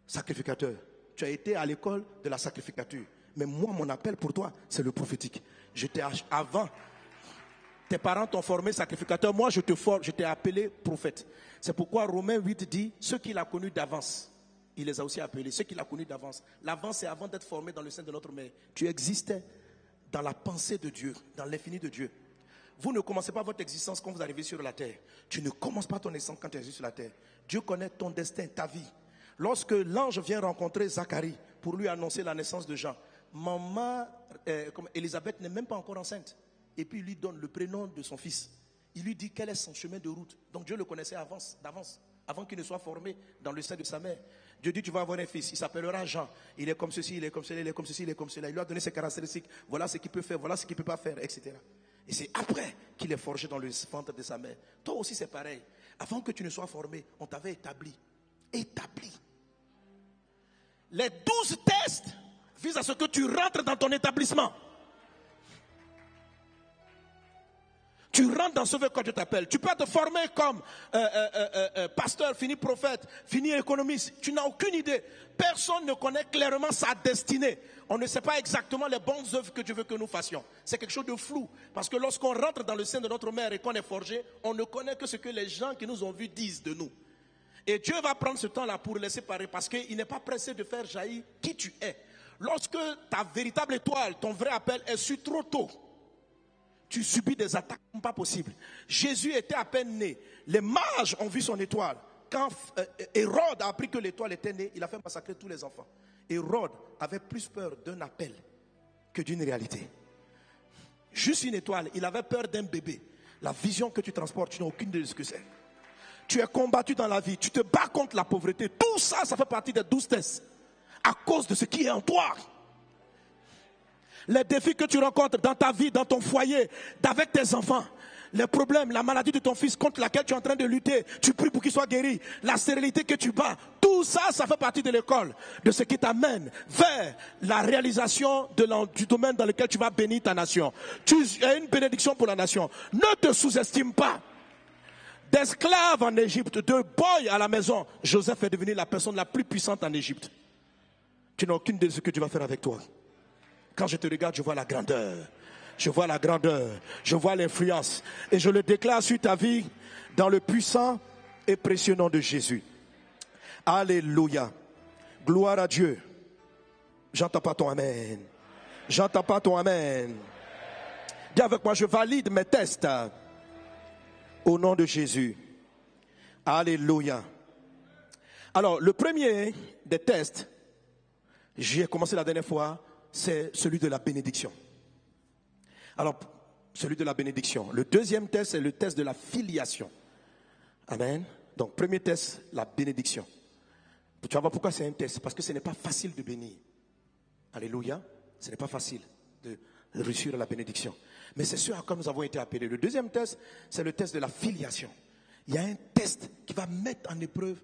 sacrificateur. Tu as été à l'école de la sacrificature. Mais moi, mon appel pour toi, c'est le prophétique. Avant, tes parents t'ont formé sacrificateur. Moi, je t'ai appelé prophète. C'est pourquoi Romains 8 dit, ceux qu'il a connus d'avance, il les a aussi appelés, ceux qu'il a connus d'avance. L'avance, c'est avant d'être formé dans le sein de notre mère. Tu existais dans la pensée de Dieu, dans l'infini de Dieu. Vous ne commencez pas votre existence quand vous arrivez sur la terre. Tu ne commences pas ton existence quand tu es sur la terre. Dieu connaît ton destin, ta vie. Lorsque l'ange vient rencontrer Zacharie pour lui annoncer la naissance de Jean, maman Élisabeth n'est même pas encore enceinte. Et puis il lui donne le prénom de son fils. Il lui dit quel est son chemin de route. Donc Dieu le connaissait d'avance, avant qu'il ne soit formé dans le sein de sa mère. Dieu dit tu vas avoir un fils, il s'appellera Jean. Il est comme ceci, il est comme cela, il est comme ceci, il est comme cela. Il lui a donné ses caractéristiques. Voilà ce qu'il peut faire, voilà ce qu'il ne peut pas faire, etc. Et c'est après qu'il est forgé dans le ventre de sa mère. Toi aussi c'est pareil. Avant que tu ne sois formé, on t'avait établi. Les 12 tests visent à ce que tu rentres dans ton établissement. Tu rentres dans ce vers quoi Dieu t'appelle. Tu peux te former comme pasteur, fini prophète, fini économiste. Tu n'as aucune idée. Personne ne connaît clairement sa destinée. On ne sait pas exactement les bonnes œuvres que Dieu veut que nous fassions. C'est quelque chose de flou. Parce que lorsqu'on rentre dans le sein de notre mère et qu'on est forgé, on ne connaît que ce que les gens qui nous ont vus disent de nous. Et Dieu va prendre ce temps-là pour laisser parler parce qu'il n'est pas pressé de faire jaillir qui tu es. Lorsque ta véritable étoile, ton vrai appel est su trop tôt, tu subis des attaques pas possibles. Jésus était à peine né. Les mages ont vu son étoile. Quand Hérode a appris que l'étoile était née, il a fait massacrer tous les enfants. Hérode avait plus peur d'un appel que d'une réalité. Juste une étoile, il avait peur d'un bébé. La vision que tu transportes, tu n'as aucune idée de ce que c'est. Tu es combattu dans la vie, tu te bats contre la pauvreté. Tout ça, ça fait partie des 12 tests. À cause de ce qui est en toi. Les défis que tu rencontres dans ta vie, dans ton foyer, avec tes enfants, les problèmes, la maladie de ton fils contre laquelle tu es en train de lutter, tu pries pour qu'il soit guéri, la stérilité que tu bats, tout ça, ça fait partie de l'école, de ce qui t'amène vers la réalisation du domaine dans lequel tu vas bénir ta nation. Tu es une bénédiction pour la nation. Ne te sous-estime pas. D'esclave en Égypte, de boy à la maison, Joseph est devenu la personne la plus puissante en Égypte. Tu n'as aucune idée de ce que Dieu va faire avec toi. Quand je te regarde, je vois la grandeur. Je vois la grandeur. Je vois l'influence. Et je le déclare sur ta vie. Dans le puissant et précieux nom de Jésus. Alléluia. Gloire à Dieu. J'entends pas ton amen. J'entends pas ton amen. Dis avec moi, je valide mes tests. Au nom de Jésus. Alléluia. Alors, le premier des tests, j'ai commencé la dernière fois, c'est celui de la bénédiction. Alors, celui de la bénédiction. Le deuxième test, c'est le test de la filiation. Amen. Donc, premier test, la bénédiction. Tu vas voir pourquoi c'est un test. Parce que ce n'est pas facile de bénir. Alléluia. Ce n'est pas facile de réussir la bénédiction. Mais c'est ce à quoi nous avons été appelés. Le deuxième test, c'est le test de la filiation. Il y a un test qui va mettre en épreuve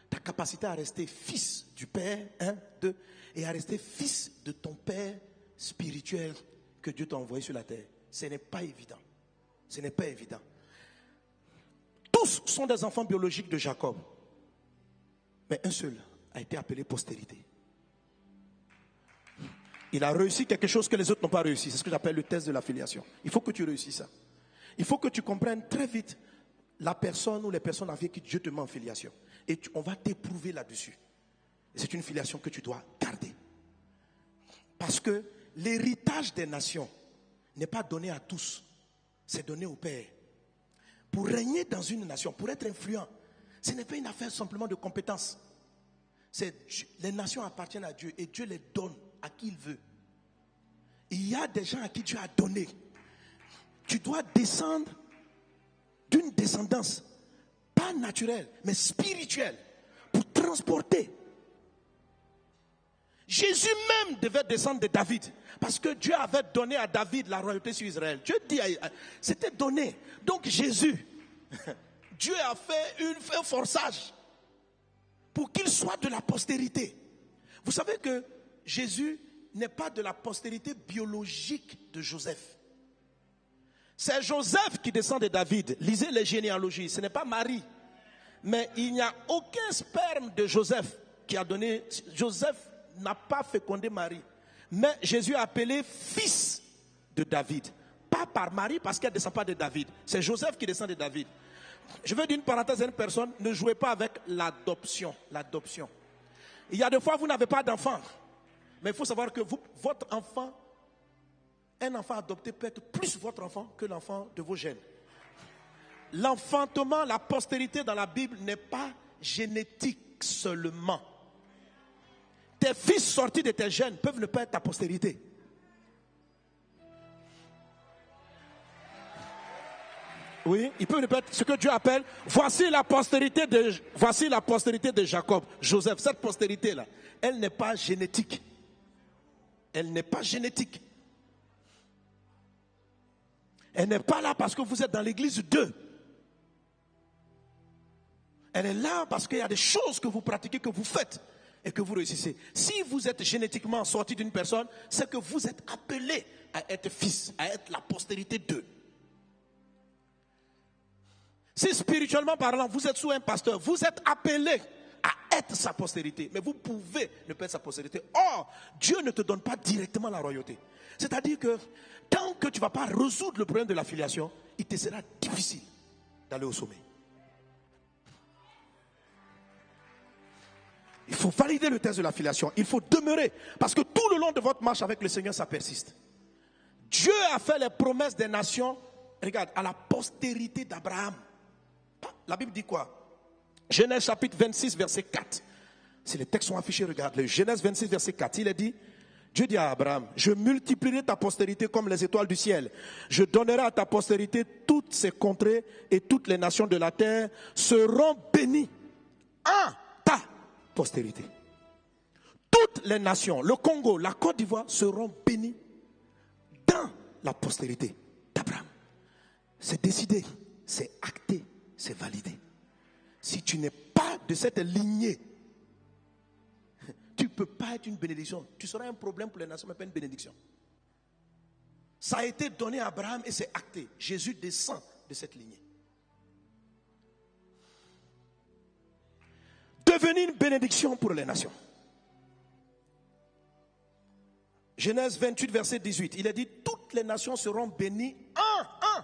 ta capacité à rester fils du Père, et à rester fils de ton Père spirituel que Dieu t'a envoyé sur la terre. Ce n'est pas évident. Ce n'est pas évident. Tous sont des enfants biologiques de Jacob. Mais un seul a été appelé postérité. Il a réussi quelque chose que les autres n'ont pas réussi. C'est ce que j'appelle le test de la filiation. Il faut que tu réussisses ça. Il faut que tu comprennes très vite la personne ou les personnes avec qui Dieu te met en filiation. Et on va t'éprouver là-dessus. C'est une filiation que tu dois garder. Parce que l'héritage des nations n'est pas donné à tous. C'est donné au Père. Pour régner dans une nation, pour être influent, ce n'est pas une affaire simplement de compétences. Les nations appartiennent à Dieu et Dieu les donne à qui il veut. Il y a des gens à qui Dieu a donné. Tu dois descendre d'une descendance, pas naturelle, mais spirituelle, pour transporter. Jésus même devait descendre de David, parce que Dieu avait donné à David la royauté sur Israël. Dieu dit, c'était donné. Donc Jésus, Dieu a fait un forçage pour qu'il soit de la postérité. Vous savez que Jésus n'est pas de la postérité biologique de Joseph. C'est Joseph qui descend de David. Lisez les généalogies, ce n'est pas Marie. Mais il n'y a aucun sperme de Joseph qui a donné. Joseph n'a pas fécondé Marie. Mais Jésus a appelé fils de David. Pas par Marie parce qu'elle ne descend pas de David. C'est Joseph qui descend de David. Je veux dire une parenthèse à une personne, ne jouez pas avec l'adoption. L'adoption. Il y a des fois vous n'avez pas d'enfant. Mais il faut savoir que votre enfant, un enfant adopté peut être plus votre enfant que l'enfant de vos gènes. L'enfantement, la postérité dans la Bible n'est pas génétique seulement. Tes fils sortis de tes gènes peuvent ne pas être ta postérité. Oui, ils peuvent ne pas être ce que Dieu appelle, voici la postérité de Jacob, Joseph. Cette postérité-là, elle n'est pas génétique. Elle n'est pas génétique. Elle n'est pas là parce que vous êtes dans l'église d'eux. Elle est là parce qu'il y a des choses que vous pratiquez, que vous faites et que vous réussissez. Si vous êtes génétiquement sorti d'une personne, c'est que vous êtes appelé à être fils, à être la postérité d'eux. Si spirituellement parlant, vous êtes sous un pasteur, vous êtes appelé à être sa postérité. Mais vous pouvez ne pas être sa postérité. Or, Dieu ne te donne pas directement la royauté. C'est-à-dire que tant que tu ne vas pas résoudre le problème de la filiation, il te sera difficile d'aller au sommet. Il faut valider le test de la filiation. Il faut demeurer. Parce que tout le long de votre marche avec le Seigneur, ça persiste. Dieu a fait les promesses des nations, regarde, à la postérité d'Abraham. La Bible dit quoi? Genèse chapitre 26, verset 4. Si les textes sont affichés, regarde. Le Genèse 26, verset 4. Il est dit, Dieu dit à Abraham, je multiplierai ta postérité comme les étoiles du ciel. Je donnerai à ta postérité toutes ces contrées et toutes les nations de la terre seront bénies en ta postérité. Toutes les nations, le Congo, la Côte d'Ivoire seront bénies dans la postérité d'Abraham. C'est décidé, c'est acté, c'est validé. Si tu n'es pas de cette lignée, tu ne peux pas être une bénédiction. Tu seras un problème pour les nations, mais pas une bénédiction. Ça a été donné à Abraham et c'est acté. Jésus descend de cette lignée. Devenir une bénédiction pour les nations. Genèse 28, verset 18. Il a dit, toutes les nations seront bénies en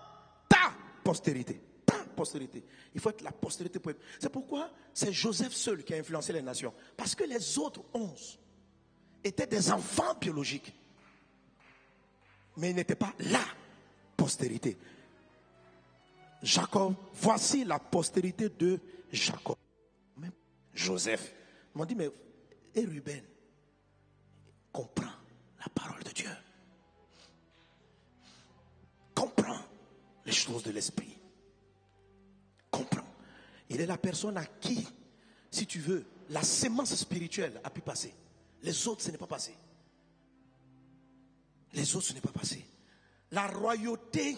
ta postérité. Ta postérité. Il faut être la postérité pour être. C'est pourquoi c'est Joseph seul qui a influencé les nations. Parce que les autres 11 étaient des enfants biologiques. Mais ils n'étaient pas la postérité. Jacob, voici la postérité de Jacob. Même Joseph m'a dit, mais et Ruben comprend la parole de Dieu. Comprend les choses de l'esprit. Comprend. Il est la personne à qui, si tu veux, la sémence spirituelle a pu passer. Les autres, ce n'est pas passé. Les autres, ce n'est pas passé. La royauté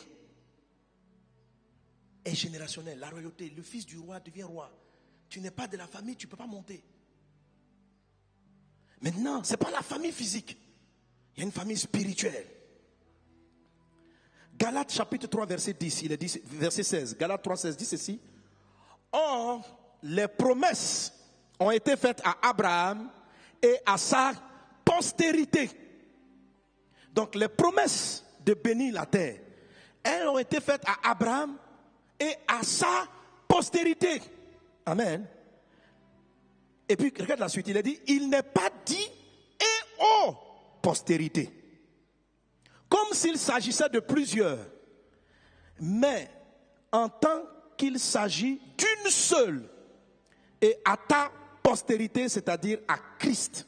est générationnelle. La royauté, le fils du roi devient roi. Tu n'es pas de la famille, tu ne peux pas monter. Maintenant, ce n'est pas la famille physique. Il y a une famille spirituelle. Galates chapitre 3 verset 10, il est dit, verset 16. Galates 3, 16 dit ceci. Or, les promesses ont été faites à Abraham et à sa postérité. Donc les promesses de bénir la terre, elles ont été faites à Abraham et à sa postérité. Amen. Et puis regarde la suite, il a dit, il n'est pas dit et aux postérités. Comme s'il s'agissait de plusieurs, mais en tant qu'il s'agit d'une seule, et à ta postérité, c'est-à-dire à Christ.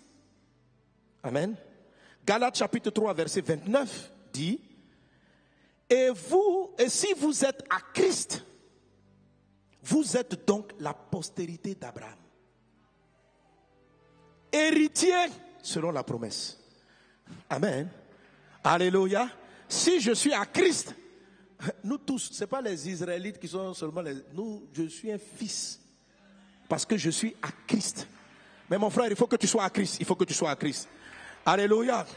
Amen. Galates chapitre 3 verset 29 dit, et si vous êtes à Christ, vous êtes donc la postérité d'Abraham. Héritier selon la promesse. Amen. Alléluia. Si je suis à Christ, nous tous, ce n'est pas les Israélites qui sont seulement nous, je suis un fils. Parce que je suis à Christ. Mais mon frère, il faut que tu sois à Christ. Il faut que tu sois à Christ. Alléluia.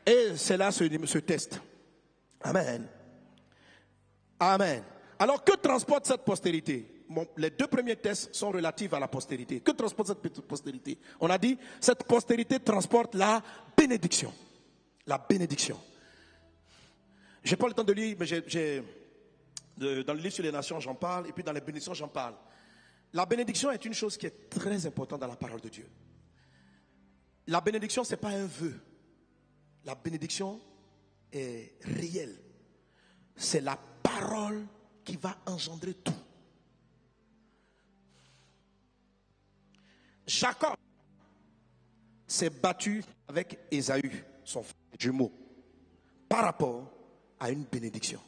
Et c'est là ce test. Amen. Amen. Alors que transporte cette postérité? Les deux premiers tests sont relatifs à la postérité. Que transporte cette postérité? On a dit, cette postérité transporte la bénédiction. La bénédiction. Je n'ai pas le temps de lire, mais dans le livre sur les nations, j'en parle, et puis dans les bénédictions, j'en parle. La bénédiction est une chose qui est très importante dans la parole de Dieu. La bénédiction, ce n'est pas un vœu. La bénédiction est réelle. C'est la parole qui va engendrer tout. Jacob s'est battu avec Ésaü, son frère jumeau, par rapport à une bénédiction.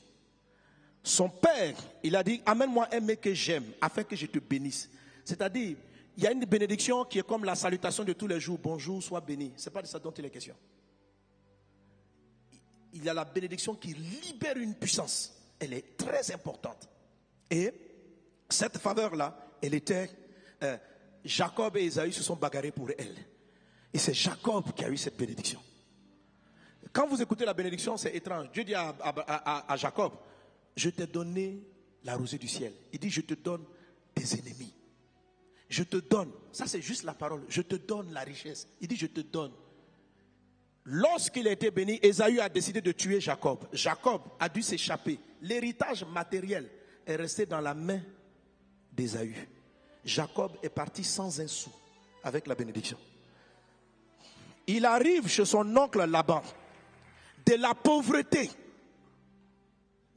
Son père, il a dit, amène-moi un mec que j'aime, afin que je te bénisse. C'est-à-dire, il y a une bénédiction qui est comme la salutation de tous les jours. Bonjour, sois béni. Ce n'est pas de ça dont il est question. Il y a la bénédiction qui libère une puissance. Elle est très importante. Et cette faveur-là, elle était... Jacob et Ésaü se sont bagarrés pour elle. Et c'est Jacob qui a eu cette bénédiction. Quand vous écoutez la bénédiction, c'est étrange. Dieu dit à Jacob, je t'ai donné la rosée du ciel. Il dit, je te donne tes ennemis. Je te donne, ça c'est juste la parole, je te donne la richesse. Il dit, je te donne. Lorsqu'il a été béni, Ésaü a décidé de tuer Jacob. Jacob a dû s'échapper. L'héritage matériel est resté dans la main d'Ésaü. Jacob est parti sans un sou avec la bénédiction. Il arrive chez son oncle Laban. De la pauvreté,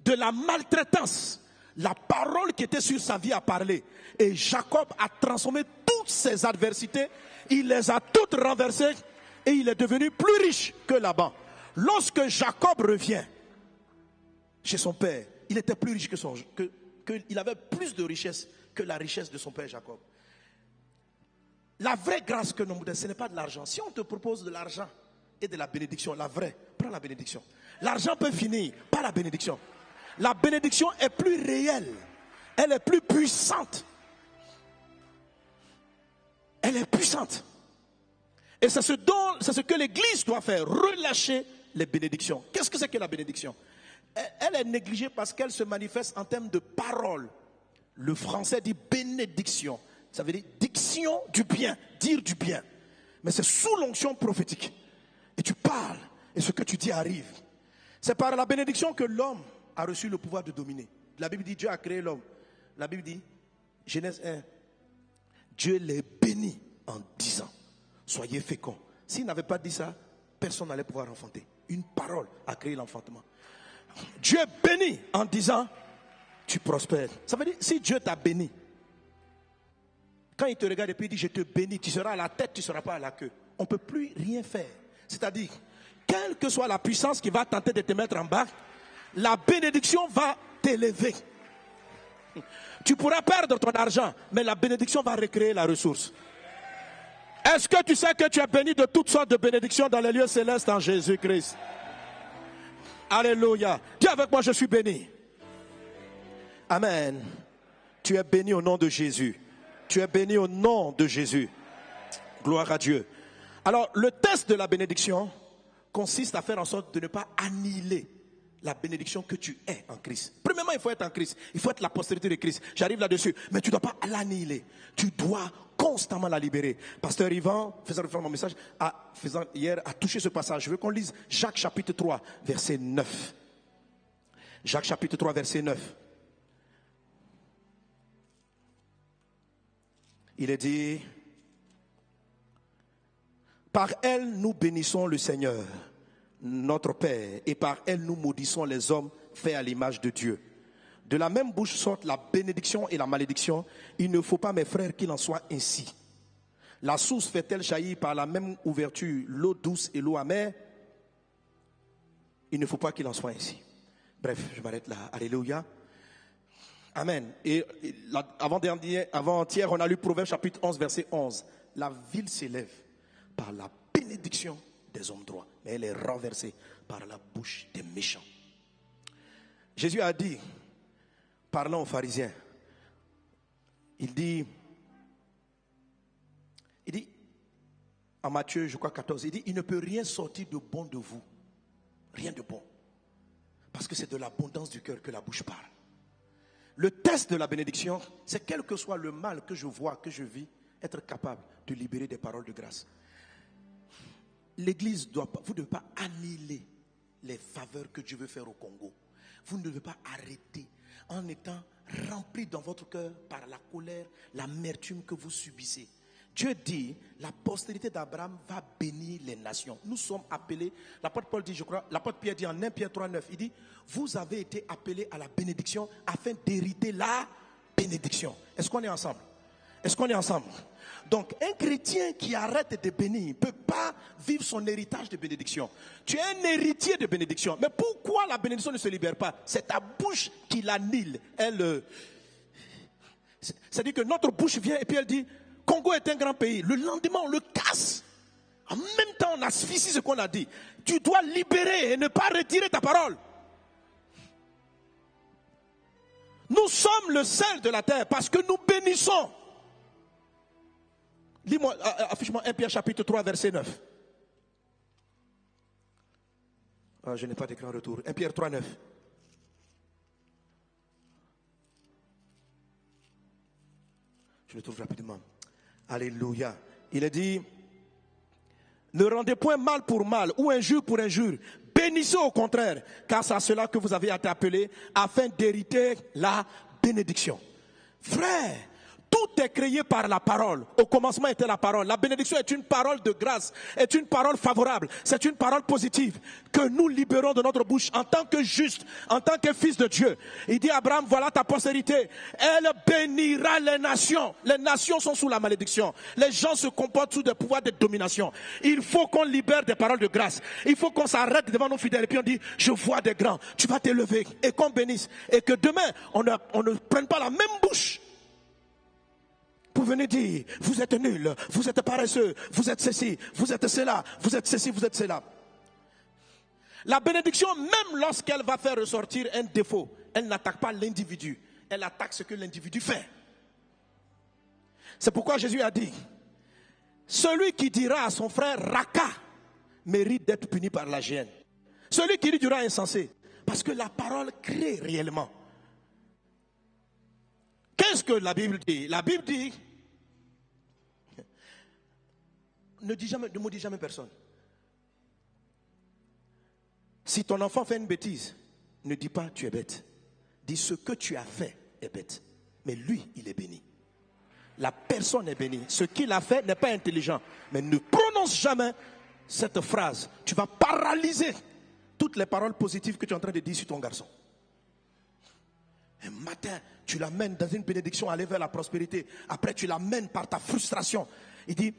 de la maltraitance, la parole qui était sur sa vie a parlé. Et Jacob a transformé toutes ses adversités, il les a toutes renversées et il est devenu plus riche que Laban. Lorsque Jacob revient chez son père, il était plus riche il avait plus de richesse que la richesse de son père Jacob. La vraie grâce que nous nous donne, ce n'est pas de l'argent. Si on te propose de l'argent et de la bénédiction, la vraie, prends la bénédiction. L'argent peut finir, pas la bénédiction. La bénédiction est plus réelle. Elle est plus puissante. Elle est puissante. Et c'est ce que l'Église doit faire, relâcher les bénédictions. Qu'est-ce que c'est que la bénédiction? Elle est négligée parce qu'elle se manifeste en termes de parole. Le français dit bénédiction. Ça veut dire diction du bien, dire du bien. Mais c'est sous l'onction prophétique. Et tu parles, et ce que tu dis arrive. C'est par la bénédiction que l'homme a reçu le pouvoir de dominer. La Bible dit Dieu a créé l'homme. La Bible dit, Genèse 1, Dieu les bénit en disant, soyez féconds. S'il n'avait pas dit ça, personne n'allait pouvoir enfanter. Une parole a créé l'enfantement. Dieu bénit en disant, tu prospères. Ça veut dire, si Dieu t'a béni, quand il te regarde et puis il dit, je te bénis, tu seras à la tête, tu ne seras pas à la queue. On ne peut plus rien faire. C'est-à-dire, quelle que soit la puissance qui va tenter de te mettre en bas, la bénédiction va t'élever. Tu pourras perdre ton argent, mais la bénédiction va recréer la ressource. Est-ce que tu sais que tu es béni de toutes sortes de bénédictions dans les lieux célestes en Jésus-Christ? Alléluia. Dis avec moi, je suis béni. Amen. Tu es béni au nom de Jésus. Tu es béni au nom de Jésus. Gloire à Dieu. Alors, le test de la bénédiction consiste à faire en sorte de ne pas annihiler la bénédiction que tu es en Christ. Premièrement, il faut être en Christ. Il faut être la postérité de Christ. J'arrive là-dessus. Mais tu ne dois pas l'annihiler. Tu dois constamment la libérer. Pasteur Yvan, faisant référence à mon message, hier, a touché ce passage. Je veux qu'on lise Jacques chapitre 3, verset 9. Jacques chapitre 3, verset 9. Il est dit, par elle nous bénissons le Seigneur, notre Père, et par elle nous maudissons les hommes faits à l'image de Dieu. De la même bouche sortent la bénédiction et la malédiction. Il ne faut pas, mes frères, qu'il en soit ainsi. La source fait-elle jaillir par la même ouverture l'eau douce et l'eau amère? Il ne faut pas qu'il en soit ainsi. Bref, je m'arrête là. Alléluia. Amen. Et avant-hier, on a lu Proverbe chapitre 11, verset 11. La ville s'élève par la bénédiction des hommes droits, mais elle est renversée par la bouche des méchants. Jésus a dit, parlant aux pharisiens, il dit en Matthieu, je crois 14, il dit, il ne peut rien sortir de bon de vous, rien de bon, parce que c'est de l'abondance du cœur que la bouche parle. Le test de la bénédiction, c'est quel que soit le mal que je vois, que je vis, être capable de libérer des paroles de grâce. L'Église vous ne devez pas annihiler les faveurs que Dieu veut faire au Congo. Vous ne devez pas arrêter en étant rempli dans votre cœur par la colère, l'amertume que vous subissez. Dieu dit, la postérité d'Abraham va bénir les nations. Nous sommes appelés, l'apôtre Paul dit, je crois, l'apôtre Pierre dit en 1 Pierre 3, 9, il dit, vous avez été appelés à la bénédiction afin d'hériter la bénédiction. Est-ce qu'on est ensemble? Est-ce qu'on est ensemble? Donc, un chrétien qui arrête de bénir ne peut pas vivre son héritage de bénédiction. Tu es un héritier de bénédiction. Mais pourquoi la bénédiction ne se libère pas? C'est ta bouche qui l'annule. C'est-à-dire que notre bouche vient et puis elle dit, Congo est un grand pays. Le lendemain, on le casse. En même temps, on asphyxie ce qu'on a dit. Tu dois libérer et ne pas retirer ta parole. Nous sommes le sel de la terre parce que nous bénissons. Lis-moi, affiche-moi 1 Pierre chapitre 3, verset 9. Ah, je n'ai pas d'écran retour. 1 Pierre 3, 9. Je le trouve rapidement. Alléluia. Il est dit, ne rendez point mal pour mal ou injure pour injure. Bénissez au contraire, car c'est à cela que vous avez été appelés afin d'hériter la bénédiction. Frère, tout est créé par la parole. Au commencement était la parole. La bénédiction est une parole de grâce, est une parole favorable, c'est une parole positive que nous libérons de notre bouche en tant que juste, en tant que fils de Dieu. Il dit à Abraham, voilà ta postérité. Elle bénira les nations. Les nations sont sous la malédiction. Les gens se comportent sous des pouvoirs de domination. Il faut qu'on libère des paroles de grâce. Il faut qu'on s'arrête devant nos fidèles et puis on dit, je vois des grands, tu vas t'élever et qu'on bénisse. Et que demain, on ne prenne pas la même bouche. Vous venez dire, vous êtes nuls, vous êtes paresseux, vous êtes ceci, vous êtes cela, vous êtes ceci, vous êtes cela. La bénédiction, même lorsqu'elle va faire ressortir un défaut, elle n'attaque pas l'individu, elle attaque ce que l'individu fait. C'est pourquoi Jésus a dit, celui qui dira à son frère Raka mérite d'être puni par la géhenne. Celui qui lui dira insensé, parce que la parole crée réellement. Qu'est-ce que la Bible dit? La Bible dit, ne maudis jamais personne. Si ton enfant fait une bêtise, ne dis pas tu es bête. Dis ce que tu as fait est bête. mais lui, il est béni. La personne est bénie. Ce qu'il a fait n'est pas intelligent. Mais ne prononce jamais cette phrase. Tu vas paralyser toutes les paroles positives que tu es en train de dire sur ton garçon. Un matin, tu l'amènes dans une bénédiction, aller vers la prospérité. Après, tu l'amènes par ta frustration. Il dit,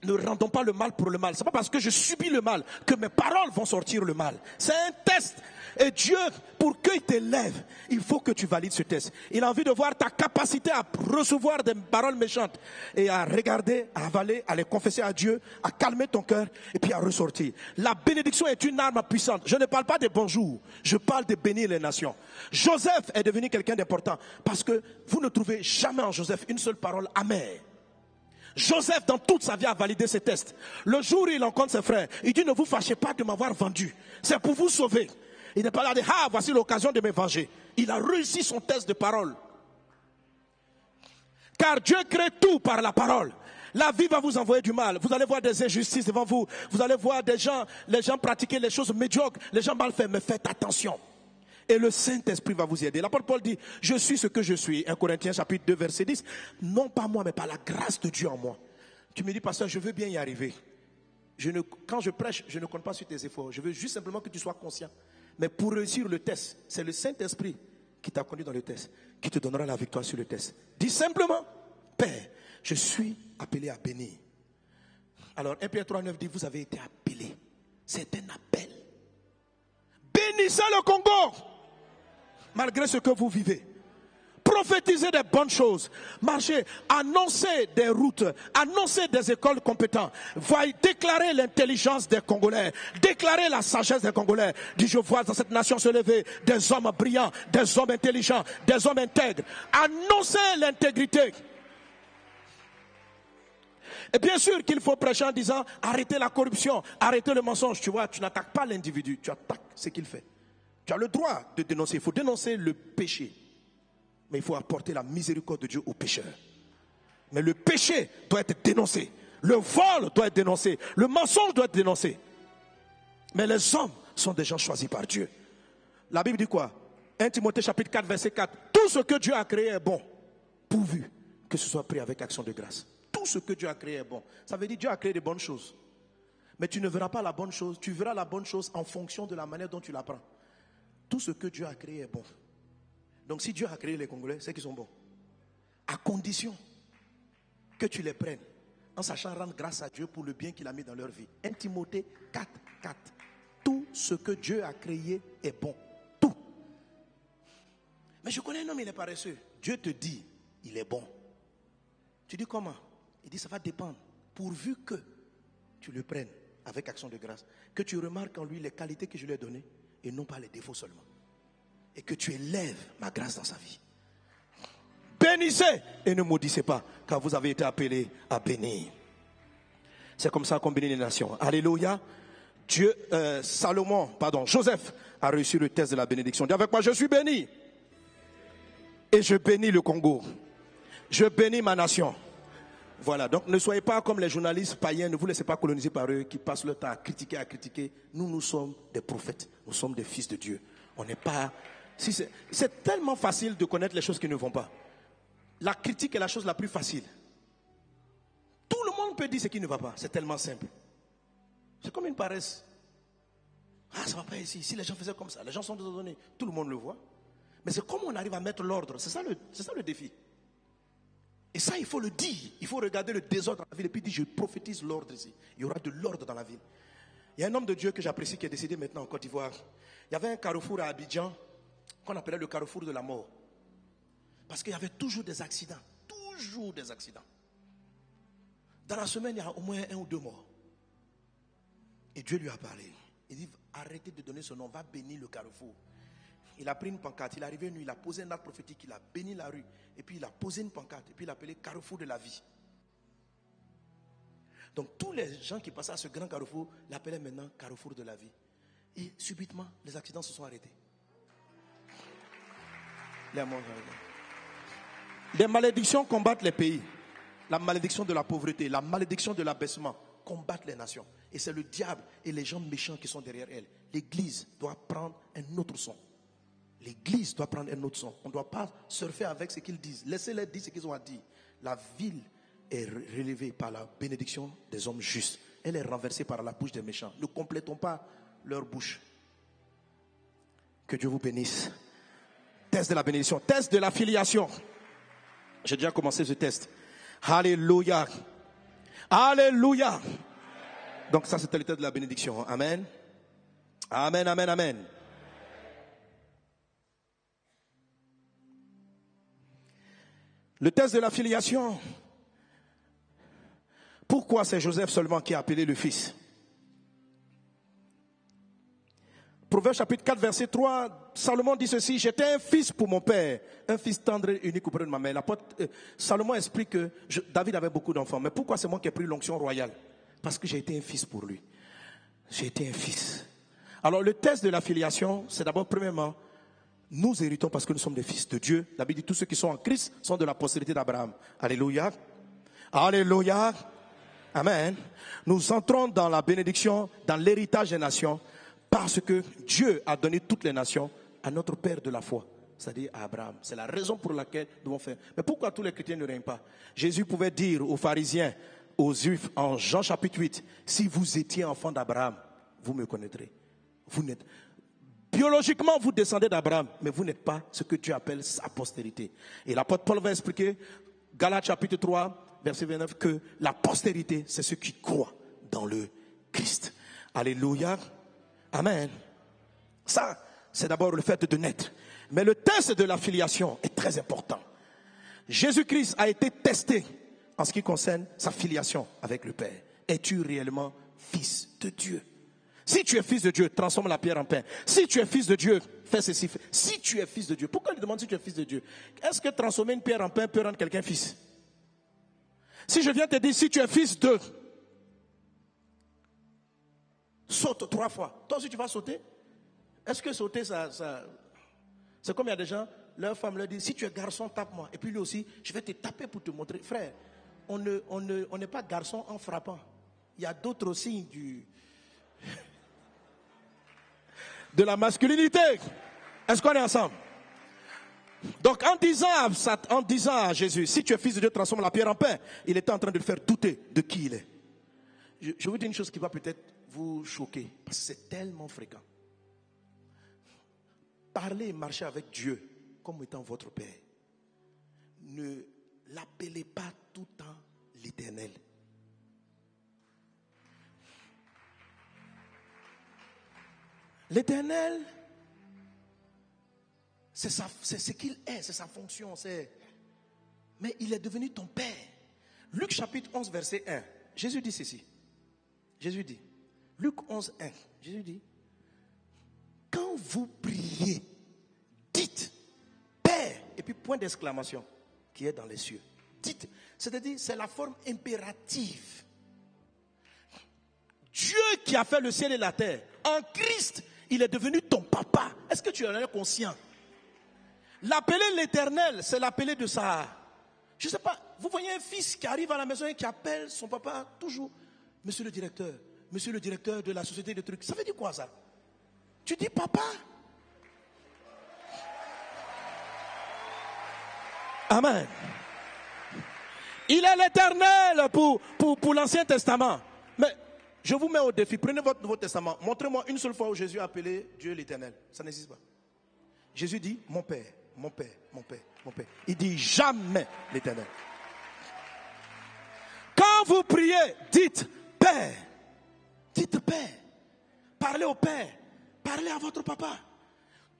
ne rendons pas le mal pour le mal. Ce n'est pas parce que je subis le mal que mes paroles vont sortir le mal. C'est un test. Et Dieu, pour qu'il t'élève, il faut que tu valides ce test. Il a envie de voir ta capacité à recevoir des paroles méchantes et à regarder, à avaler, à les confesser à Dieu, à calmer ton cœur et puis à ressortir. La bénédiction est une arme puissante. Je ne parle pas des bonjours, je parle de bénir les nations. Joseph est devenu quelqu'un d'important parce que vous ne trouvez jamais en Joseph une seule parole amère. Joseph, dans toute sa vie, a validé ses tests. Le jour où il rencontre ses frères, il dit, ne vous fâchez pas de m'avoir vendu. C'est pour vous sauver. Il n'est pas là de, ah, voici l'occasion de me venger. Il a réussi son test de parole. Car Dieu crée tout par la parole. La vie va vous envoyer du mal. Vous allez voir des injustices devant vous. Vous allez voir des gens, les gens pratiquer les choses médiocres, les gens mal faits. Mais faites attention. Et le Saint-Esprit va vous aider. L'apôtre Paul dit, je suis ce que je suis. 1 Corinthiens chapitre 2 verset 10. Non pas moi, mais par la grâce de Dieu en moi. Tu me dis, pasteur, je veux bien y arriver. Quand je prêche, je ne compte pas sur tes efforts. Je veux juste simplement que tu sois conscient. Mais pour réussir le test, c'est le Saint-Esprit qui t'a conduit dans le test, qui te donnera la victoire sur le test. Dis simplement, Père, je suis appelé à bénir. Alors 1 Pierre 3,9 dit, vous avez été appelé. C'est un appel. Bénissez le Congo, malgré ce que vous vivez. Prophétisez des bonnes choses, marchez, annoncez des routes, annoncez des écoles compétentes, voyez, déclarez l'intelligence des Congolais, déclarez la sagesse des Congolais. Dis, je vois dans cette nation se lever des hommes brillants, des hommes intelligents, des hommes intègres. Annoncez l'intégrité. Et bien sûr qu'il faut prêcher en disant, arrêtez la corruption, arrêtez le mensonge. Tu vois, tu n'attaques pas l'individu, tu attaques ce qu'il fait. Tu as le droit de dénoncer, il faut dénoncer le péché. Mais il faut apporter la miséricorde de Dieu aux pécheurs. Mais le péché doit être dénoncé. Le vol doit être dénoncé. Le mensonge doit être dénoncé. Mais les hommes sont des gens choisis par Dieu. La Bible dit quoi? 1 Timothée chapitre 4 verset 4. Tout ce que Dieu a créé est bon, pourvu que ce soit pris avec action de grâce. Tout ce que Dieu a créé est bon. Ça veut dire que Dieu a créé de bonnes choses. Mais tu ne verras pas la bonne chose. Tu verras la bonne chose en fonction de la manière dont tu la prends. Tout ce que Dieu a créé est bon. Donc si Dieu a créé les Congolais, c'est qu'ils sont bons. À condition que tu les prennes, en sachant rendre grâce à Dieu pour le bien qu'il a mis dans leur vie. 1 Timothée 4, 4. Tout ce que Dieu a créé est bon. Tout. Mais je connais un homme, il est paresseux. Dieu te dit, il est bon. Tu dis comment? Il dit, ça va dépendre. Pourvu que tu le prennes avec action de grâce. Que tu remarques en lui les qualités que je lui ai données et non pas les défauts seulement. Et que tu élèves ma grâce dans sa vie. Bénissez et ne maudissez pas, car vous avez été appelés à bénir. C'est comme ça qu'on bénit les nations. Alléluia. Joseph a réussi le test de la bénédiction. Dis avec moi, je suis béni. Et je bénis le Congo. Je bénis ma nation. Voilà, donc ne soyez pas comme les journalistes païens, ne vous laissez pas coloniser par eux qui passent le temps à critiquer. Nous sommes des prophètes, nous sommes des fils de Dieu. On n'est pas... C'est tellement facile de connaître les choses qui ne vont pas. La critique est la chose la plus facile. Tout le monde peut dire ce qui ne va pas. C'est tellement simple. C'est comme une paresse. Ah, ça ne va pas ici. Si les gens faisaient comme ça, les gens sont désordonnés. Tout le monde le voit. Mais c'est comment on arrive à mettre l'ordre. C'est ça le défi. Et ça, il faut le dire. Il faut regarder le désordre dans la ville et puis dire, je prophétise l'ordre ici. Il y aura de l'ordre dans la ville. Il y a un homme de Dieu que j'apprécie qui est décédé maintenant en Côte d'Ivoire. Il y avait un carrefour à Abidjan qu'on appelait le carrefour de la mort. Parce qu'il y avait toujours des accidents. Toujours des accidents. Dans la semaine, il y a au moins 1 ou 2 morts. Et Dieu lui a parlé. Il dit, arrêtez de donner ce nom, va bénir le carrefour. Il a pris une pancarte, il est arrivé une nuit, il a posé un acte prophétique, il a béni la rue. Et puis il a posé une pancarte, et puis il a appelé carrefour de la vie. Donc tous les gens qui passaient à ce grand carrefour l'appelaient maintenant carrefour de la vie. Et subitement, les accidents se sont arrêtés. Les malédictions combattent les pays. La malédiction de la pauvreté, la malédiction de l'abaissement combattent les nations. Et c'est le diable et les gens méchants qui sont derrière elles. L'Église doit prendre un autre son. L'église doit prendre un autre son. On ne doit pas surfer avec ce qu'ils disent. Laissez-les dire ce qu'ils ont à dire. La ville est relevée par la bénédiction des hommes justes. Elle est renversée par la bouche des méchants. Ne complétons pas leur bouche. Que Dieu vous bénisse. Test de la bénédiction. Test de la filiation. J'ai déjà commencé ce test. Alléluia. Alléluia. Donc ça, c'était le test de la bénédiction. Amen. Amen, amen, amen. Le test de la filiation. Pourquoi c'est Joseph seulement qui a appelé le fils? Proverbe chapitre 4, verset 3, Salomon dit ceci: j'étais un fils pour mon père, un fils tendre et unique auprès de ma mère. Salomon explique que David avait beaucoup d'enfants. Mais pourquoi c'est moi qui ai pris l'onction royale? Parce que j'ai été un fils pour lui. J'ai été un fils. Alors le test de la filiation, c'est d'abord, premièrement, nous héritons parce que nous sommes des fils de Dieu. La Bible dit tous ceux qui sont en Christ sont de la postérité d'Abraham. Alléluia. Alléluia. Amen. Nous entrons dans la bénédiction, dans l'héritage des nations, parce que Dieu a donné toutes les nations à notre Père de la foi, c'est-à-dire à Abraham. C'est la raison pour laquelle nous devons faire. Mais pourquoi tous les chrétiens ne règnent pas? Jésus pouvait dire aux pharisiens, aux juifs, en Jean chapitre 8, si vous étiez enfant d'Abraham, vous me connaîtrez. Vous n'êtes... Biologiquement, vous descendez d'Abraham, mais vous n'êtes pas ce que Dieu appelle sa postérité. Et l'apôtre Paul va expliquer, Galates chapitre 3, verset 29, que la postérité, c'est ceux qui croient dans le Christ. Alléluia. Amen. Ça, c'est d'abord le fait de naître. Mais le test de la filiation est très important. Jésus-Christ a été testé en ce qui concerne sa filiation avec le Père. Es-tu réellement fils de Dieu? Si tu es fils de Dieu, transforme la pierre en pain. Si tu es fils de Dieu, fais ceci. Si tu es fils de Dieu, pourquoi il demande si tu es fils de Dieu? Est-ce que transformer une pierre en pain peut rendre quelqu'un fils? Si je viens te dire, si tu es fils de, saute 3 fois. Toi aussi tu vas sauter? Est-ce que sauter, ça... C'est comme il y a des gens, leur femme leur dit, si tu es garçon, tape-moi. Et puis lui aussi, je vais te taper pour te montrer. Frère, on n'est pas garçon en frappant. Il y a d'autres signes de la masculinité. Est-ce qu'on est ensemble? Donc en disant à Jésus, si tu es fils de Dieu, transforme la pierre en pain, il était en train de le faire douter de qui il est. Je vous dis une chose qui va peut-être vous choquer, parce que c'est tellement fréquent. Parlez et marchez avec Dieu comme étant votre Père. Ne l'appelez pas tout le temps l'Éternel. L'Éternel, c'est ce qu'il est, c'est sa fonction. Mais il est devenu ton Père. Luc chapitre 11, verset 1. Jésus dit ceci. Jésus dit, Luc 11, 1. Jésus dit, quand vous priez, dites Père, et puis point d'exclamation qui est dans les cieux. Dites, c'est-à-dire, c'est la forme impérative. Dieu qui a fait le ciel et la terre, en Christ, il est devenu ton papa. Est-ce que tu en es conscient? L'appeler l'Éternel, c'est l'appeler de sa... Je ne sais pas, vous voyez un fils qui arrive à la maison et qui appelle son papa toujours, monsieur le directeur de la société de trucs. Ça veut dire quoi ça? Tu dis papa? Amen. Il est l'Éternel pour l'Ancien Testament. Mais je vous mets au défi, prenez votre Nouveau Testament. Montrez-moi une seule fois où Jésus a appelé Dieu l'Éternel. Ça n'existe pas. Jésus dit mon Père, mon Père, mon Père, mon Père. Il dit jamais l'Éternel. Quand vous priez, dites Père. Dites Père. Parlez au Père. Parlez à votre papa.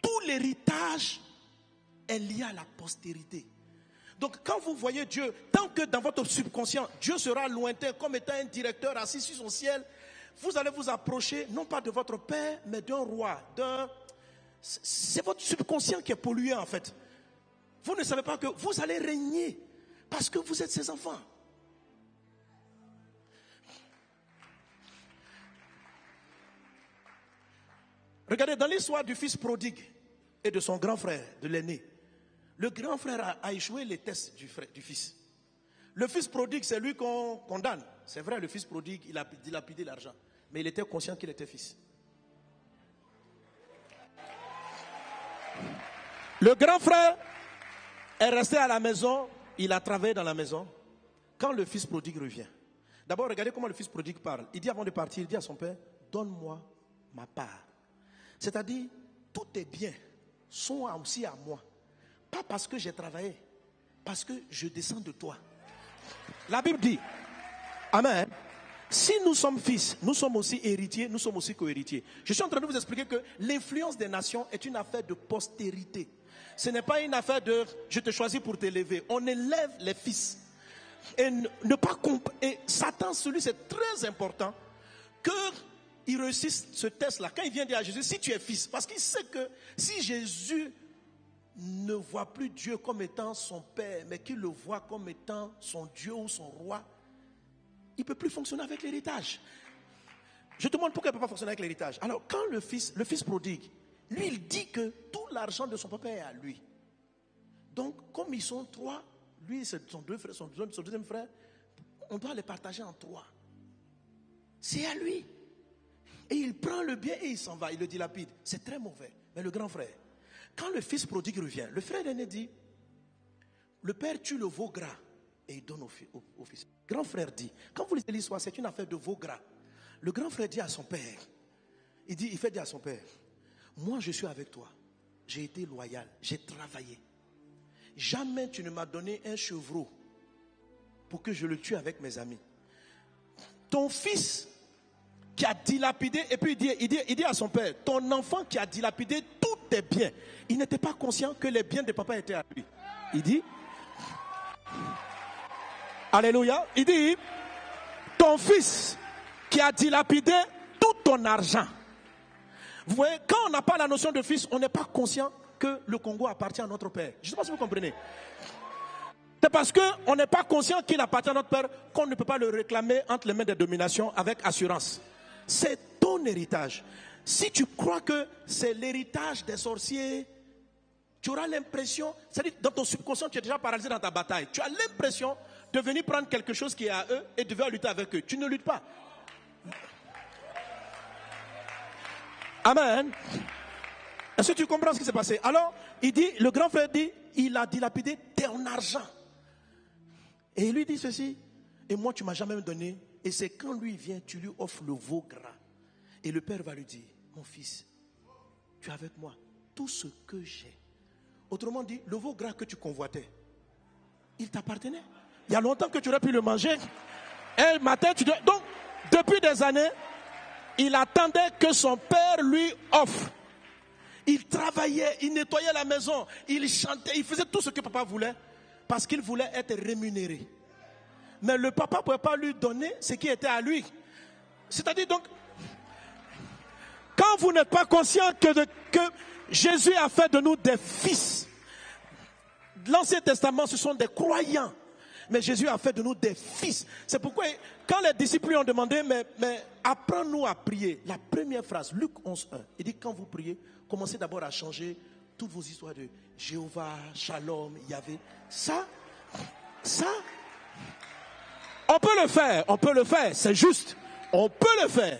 Tout l'héritage est lié à la postérité. Donc quand vous voyez Dieu, tant que dans votre subconscient, Dieu sera lointain comme étant un directeur assis sur son ciel, vous allez vous approcher non pas de votre père, mais d'un roi, c'est votre subconscient qui est pollué en fait. Vous ne savez pas que vous allez régner parce que vous êtes ses enfants. Regardez dans l'histoire du fils prodigue et de son grand frère, de l'aîné. Le grand frère a échoué les tests du fils. Le fils prodigue, c'est lui qu'on condamne. C'est vrai, le fils prodigue, il a dilapidé l'argent. Mais il était conscient qu'il était fils. Le grand frère est resté à la maison, il a travaillé dans la maison. Quand le fils prodigue revient, d'abord regardez comment le fils prodigue parle. Il dit avant de partir, il dit à son père, donne-moi ma part. C'est-à-dire, tous tes biens sont aussi à moi. Pas parce que j'ai travaillé, parce que je descends de toi. La Bible dit, amen. Si nous sommes fils, nous sommes aussi héritiers, nous sommes aussi co-héritiers. Je suis en train de vous expliquer que l'influence des nations est une affaire de postérité. Ce n'est pas une affaire de je te choisis pour t'élever. On élève les fils. Et ne pas et Satan, celui, c'est très important qu'il réussisse ce test-là. Quand il vient dire à Jésus, si tu es fils, parce qu'il sait que si Jésus ne voit plus Dieu comme étant son père, mais qu'il le voit comme étant son Dieu ou son roi, il ne peut plus fonctionner avec l'héritage. Je te demande pourquoi il ne peut pas fonctionner avec l'héritage. Alors, quand le fils prodigue, lui, il dit que tout l'argent de son papa est à lui. Donc, comme ils sont trois, lui, c'est son deuxième frère, on doit les partager en trois. C'est à lui. Et il prend le bien et il s'en va, il le dilapide. C'est très mauvais. Mais le grand frère, quand le fils prodigue revient, le frère aîné dit, le père tue le veau gras et il donne au fils. Le grand frère dit, quand vous lisez l'histoire, c'est une affaire de veau gras. Le grand frère dit à son père, il fait dire à son père, moi je suis avec toi, j'ai été loyal, j'ai travaillé. Jamais tu ne m'as donné un chevreau pour que je le tue avec mes amis. Ton fils qui a dilapidé, et puis il dit à son père, ton enfant qui a dilapidé tous tes biens, il n'était pas conscient que les biens de papa étaient à lui. Il dit, alléluia, il dit, ton fils qui a dilapidé tout ton argent. Vous voyez, quand on n'a pas la notion de fils, on n'est pas conscient que le Congo appartient à notre père. Je ne sais pas si vous comprenez. C'est parce qu'on n'est pas conscient qu'il appartient à notre père qu'on ne peut pas le réclamer entre les mains des dominations avec assurance. C'est ton héritage. Si tu crois que c'est l'héritage des sorciers, tu auras l'impression, c'est-à-dire dans ton subconscient, tu es déjà paralysé dans ta bataille. Tu as l'impression de venir prendre quelque chose qui est à eux et de venir lutter avec eux. Tu ne luttes pas. Amen. Est-ce que tu comprends ce qui s'est passé? Alors, il dit, le grand frère dit, il a dilapidé ton argent. Et il lui dit ceci, et moi tu ne m'as jamais donné. Et c'est quand lui vient, tu lui offres le veau gras. Et le père va lui dire, mon fils, tu es avec moi, tout ce que j'ai. Autrement dit, le veau gras que tu convoitais, il t'appartenait. Il y a longtemps que tu aurais pu le manger. Et le matin, donc, depuis des années, il attendait que son père lui offre. Il travaillait, il nettoyait la maison, il chantait, il faisait tout ce que papa voulait parce qu'il voulait être rémunéré. Mais le papa ne pouvait pas lui donner ce qui était à lui. C'est-à-dire donc, quand vous n'êtes pas conscient que Jésus a fait de nous des fils, l'Ancien Testament ce sont des croyants, mais Jésus a fait de nous des fils. C'est pourquoi quand les disciples lui ont demandé, mais apprends-nous à prier, la première phrase, Luc 11:1, il dit quand vous priez, commencez d'abord à changer toutes vos histoires de Jéhovah, Shalom, Yahvé. Ça, on peut le faire, c'est juste, on peut le faire.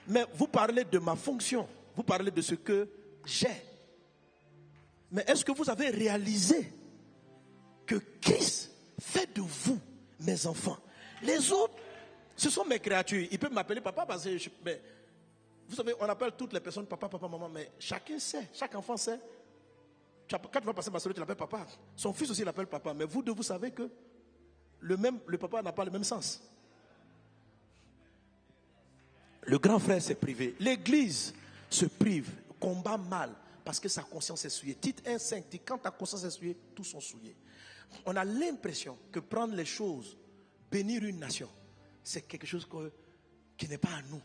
Mais vous parlez de ma fonction, vous parlez de ce que j'ai. Mais est-ce que vous avez réalisé que Christ fait de vous mes enfants? Les autres, ce sont mes créatures. Ils peuvent m'appeler papa parce que vous savez, on appelle toutes les personnes papa, papa, maman, mais chacun sait, chaque enfant sait. Quand tu vas passer ma soeur, tu l'appelles papa. Son fils aussi l'appelle papa. Mais vous deux, vous savez que le papa n'a pas le même sens. Le grand frère s'est privé. L'église se prive, combat mal, parce que sa conscience est souillée. Tite 1:5 dit, quand ta conscience est souillée, tous sont souillés. On a l'impression que prendre les choses, bénir une nation, c'est quelque chose qui n'est pas à nous.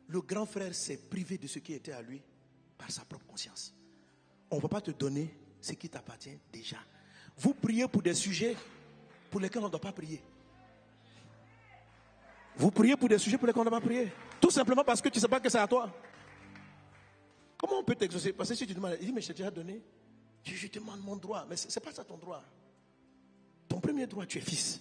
Le grand frère s'est privé de ce qui était à lui par sa propre conscience. On ne va pas te donner ce qui t'appartient déjà. Vous priez pour des sujets pour lesquels on ne doit pas prier. Vous priez pour des sujets pour lesquels on ne doit pas prier. Tout simplement parce que tu ne sais pas que c'est à toi. Comment on peut t'exaucer? Parce que si tu demandes, il dit, mais je t'ai déjà donné. Je demande mon droit. Mais ce n'est pas ça ton droit. Ton premier droit, tu es fils.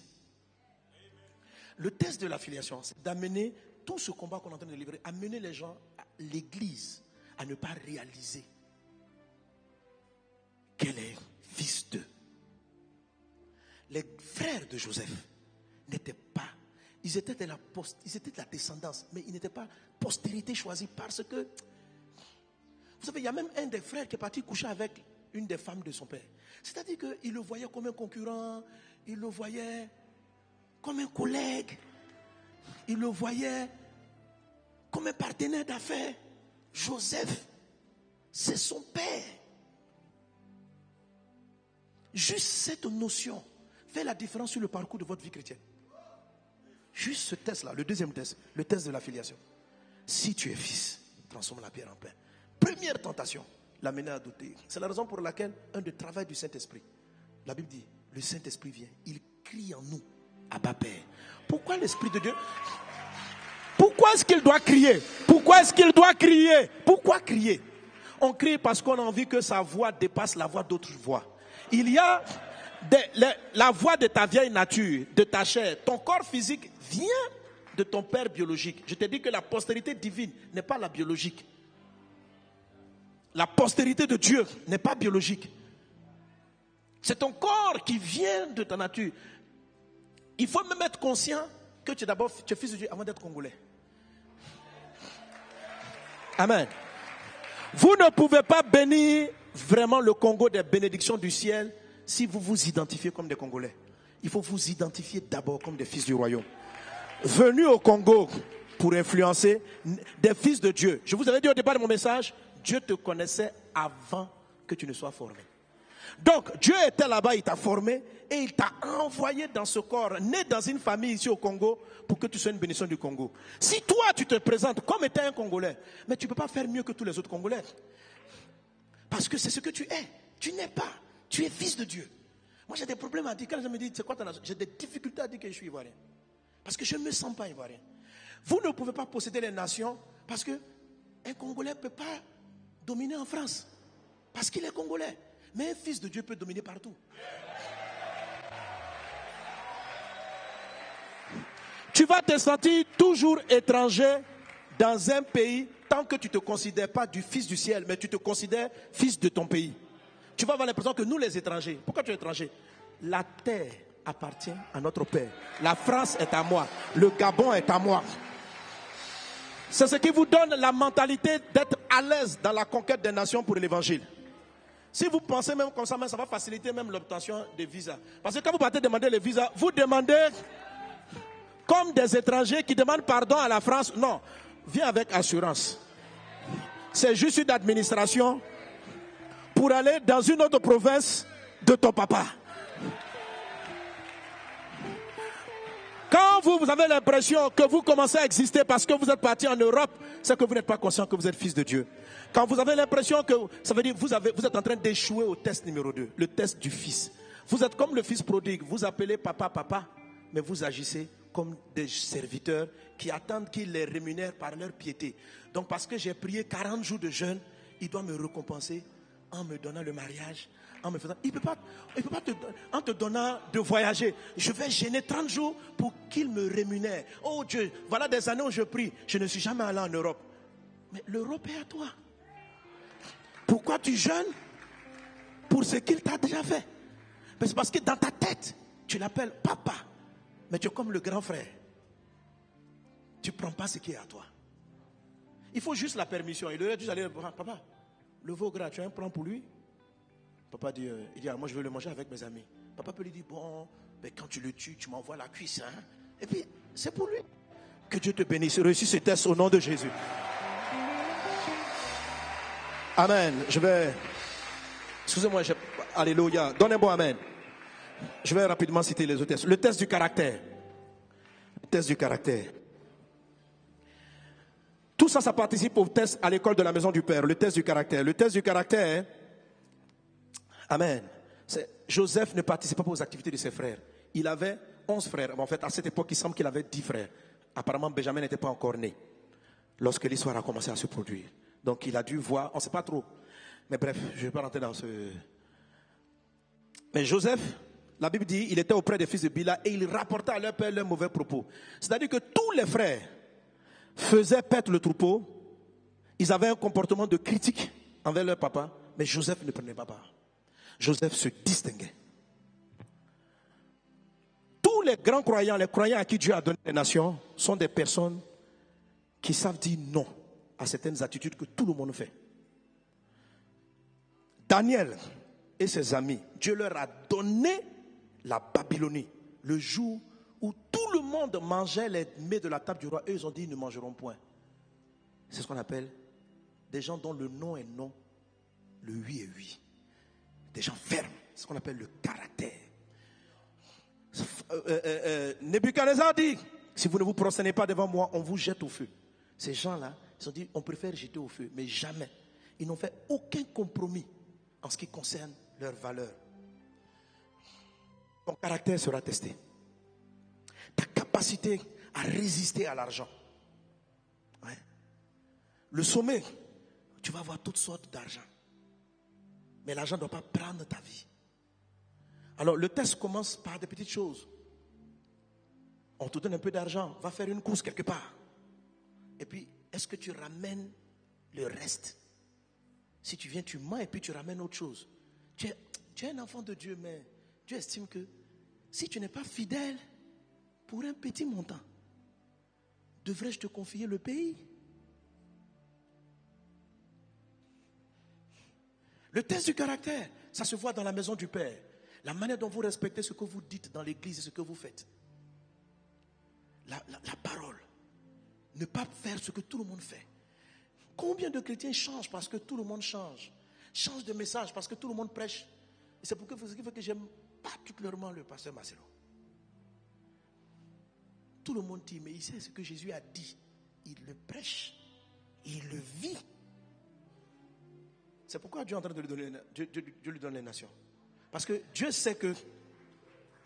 Le test de l'affiliation, c'est d'amener tout ce combat qu'on est en train de livrer, amener les gens à l'église à ne pas réaliser qu'elle est fils d'eux. Les frères de Joseph n'étaient pas, ils étaient de la descendance, mais ils n'étaient pas postérité choisie parce que, vous savez, il y a même un des frères qui est parti coucher avec une des femmes de son père. C'est-à-dire qu'il le voyait comme un concurrent, il le voyait comme un collègue, il le voyait comme un partenaire d'affaires. Joseph, c'est son père. Juste cette notion fait la différence sur le parcours de votre vie chrétienne. Juste ce test-là, le deuxième test, le test de la filiation. Si tu es fils, transforme la pierre en pain. Première tentation, l'amener à douter. C'est la raison pour laquelle un des travaux du Saint-Esprit, la Bible dit, le Saint-Esprit vient, il crie en nous, Abba Père. Pourquoi l'Esprit de Dieu? Pourquoi est-ce qu'il doit crier? Pourquoi est-ce qu'il doit crier? Pourquoi crier? On crie parce qu'on a envie que sa voix dépasse la voix d'autres voix. Il y a la voix de ta vieille nature, de ta chair. Ton corps physique vient de ton père biologique. Je te dis que la postérité divine n'est pas la biologique. La postérité de Dieu n'est pas biologique. C'est ton corps qui vient de ta nature. Il faut même être conscient que tu es fils de Dieu avant d'être congolais. Amen. Vous ne pouvez pas bénir vraiment le Congo des bénédictions du ciel si vous vous identifiez comme des Congolais. Il faut vous identifier d'abord comme des fils du royaume. Venus au Congo pour influencer des fils de Dieu. Je vous avais dit au départ de mon message, Dieu te connaissait avant que tu ne sois formé. Donc Dieu était là-bas, il t'a formé et il t'a envoyé dans ce corps, né dans une famille ici au Congo, pour que tu sois une bénédiction du Congo. Si toi tu te présentes comme étant un Congolais, mais tu ne peux pas faire mieux que tous les autres Congolais. Parce que c'est ce que tu es. Tu n'es pas. Tu es fils de Dieu. Moi j'ai des problèmes à dire. Quand je me dis, c'est quoi ta nation? J'ai des difficultés à dire que je suis ivoirien. Parce que je ne me sens pas ivoirien. Vous ne pouvez pas posséder les nations parce qu'un Congolais ne peut pas dominer en France. Parce qu'il est Congolais. Mais un fils de Dieu peut dominer partout. Tu vas te sentir toujours étranger dans un pays tant que tu ne te considères pas du fils du ciel, mais tu te considères fils de ton pays. Tu vas avoir l'impression que nous les étrangers, pourquoi tu es étranger? La terre appartient à notre père. La France est à moi. Le Gabon est à moi. C'est ce qui vous donne la mentalité d'être à l'aise dans la conquête des nations pour l'évangile. Si vous pensez même comme ça, ça va faciliter même l'obtention des visas. Parce que quand vous partez demander les visas, vous demandez comme des étrangers qui demandent pardon à la France. Non, viens avec assurance. C'est juste une administration pour aller dans une autre province de ton papa. Quand vous avez l'impression que vous commencez à exister parce que vous êtes parti en Europe, c'est que vous n'êtes pas conscient que vous êtes fils de Dieu. Quand vous avez l'impression que, ça veut dire vous êtes en train d'échouer au test numéro 2, le test du fils. Vous êtes comme le fils prodigue, vous appelez papa, papa, mais vous agissez comme des serviteurs qui attendent qu'ils les rémunèrent par leur piété. Donc parce que j'ai prié 40 jours de jeûne, il doit me récompenser en me donnant le mariage, en me faisant... Il peut pas en te donnant de voyager. Je vais gêner 30 jours pour qu'il me rémunère. Oh Dieu, voilà des années où je prie. Je ne suis jamais allé en Europe. Mais l'Europe est à toi. Pourquoi tu jeûnes? Pour ce qu'il t'a déjà fait. Mais c'est parce que dans ta tête, tu l'appelles papa. Mais tu es comme le grand frère. Tu ne prends pas ce qui est à toi. Il faut juste la permission. Il aurait dû aller, papa, le veau gras, tu as un plan pour lui? Papa dit, moi je veux le manger avec mes amis. Papa peut lui dire, bon, mais quand tu le tues, tu m'envoies la cuisse. Hein? Et puis, c'est pour lui. Que Dieu te bénisse. Réussis ce test au nom de Jésus. Amen. Excusez-moi, alléluia. Donnez-moi amen. Je vais rapidement citer les autres tests. Le test du caractère. Le test du caractère. Tout ça, ça participe au test à l'école de la maison du Père. Le test du caractère. Le test du caractère, amen. Joseph ne participait pas aux activités de ses frères. Il avait 11 frères. En fait, à cette époque, il semble qu'il avait 10 frères. Apparemment, Benjamin n'était pas encore né lorsque l'histoire a commencé à se produire. Donc, il a dû voir, on ne sait pas trop. Mais bref, je ne vais pas rentrer dans ce... Mais Joseph, la Bible dit, il était auprès des fils de Bila et il rapporta à leur père leurs mauvais propos. C'est-à-dire que tous les frères faisaient paître le troupeau. Ils avaient un comportement de critique envers leur papa, mais Joseph ne prenait pas part. Joseph se distinguait. Tous les grands croyants, les croyants à qui Dieu a donné les nations, sont des personnes qui savent dire non à certaines attitudes que tout le monde fait. Daniel et ses amis, Dieu leur a donné la Babylonie. Le jour où tout le monde mangeait les mets de la table du roi, eux ils ont dit ils ne mangeront point. C'est ce qu'on appelle des gens dont le non est non, le oui est oui. Des gens fermes, c'est ce qu'on appelle le caractère. Nebuchadnezzar dit, si vous ne vous prosternez pas devant moi, on vous jette au feu. Ces gens-là, ils ont dit, on préfère jeter au feu, mais jamais. Ils n'ont fait aucun compromis en ce qui concerne leurs valeurs. Ton caractère sera testé. Ta capacité à résister à l'argent. Ouais. Le sommet, tu vas avoir toutes sortes d'argent. Mais l'argent ne doit pas prendre ta vie. Alors le test commence par des petites choses. On te donne un peu d'argent, va faire une course quelque part. Et puis, est-ce que tu ramènes le reste? Si tu viens, tu mens et puis tu ramènes autre chose. Tu es un enfant de Dieu, mais Dieu estime que si tu n'es pas fidèle pour un petit montant, devrais-je te confier le pays? Le test du caractère, ça se voit dans la maison du Père. La manière dont vous respectez ce que vous dites dans l'église et ce que vous faites. La parole. Ne pas faire ce que tout le monde fait. Combien de chrétiens changent parce que tout le monde change? Changent de message parce que tout le monde prêche. Et c'est pourquoi que j'aime particulièrement le pasteur Marcelo. Tout le monde dit, mais il sait ce que Jésus a dit. Il le prêche. Il le vit. C'est pourquoi Dieu est en train de lui donner, Dieu lui donne les nations. Parce que Dieu sait que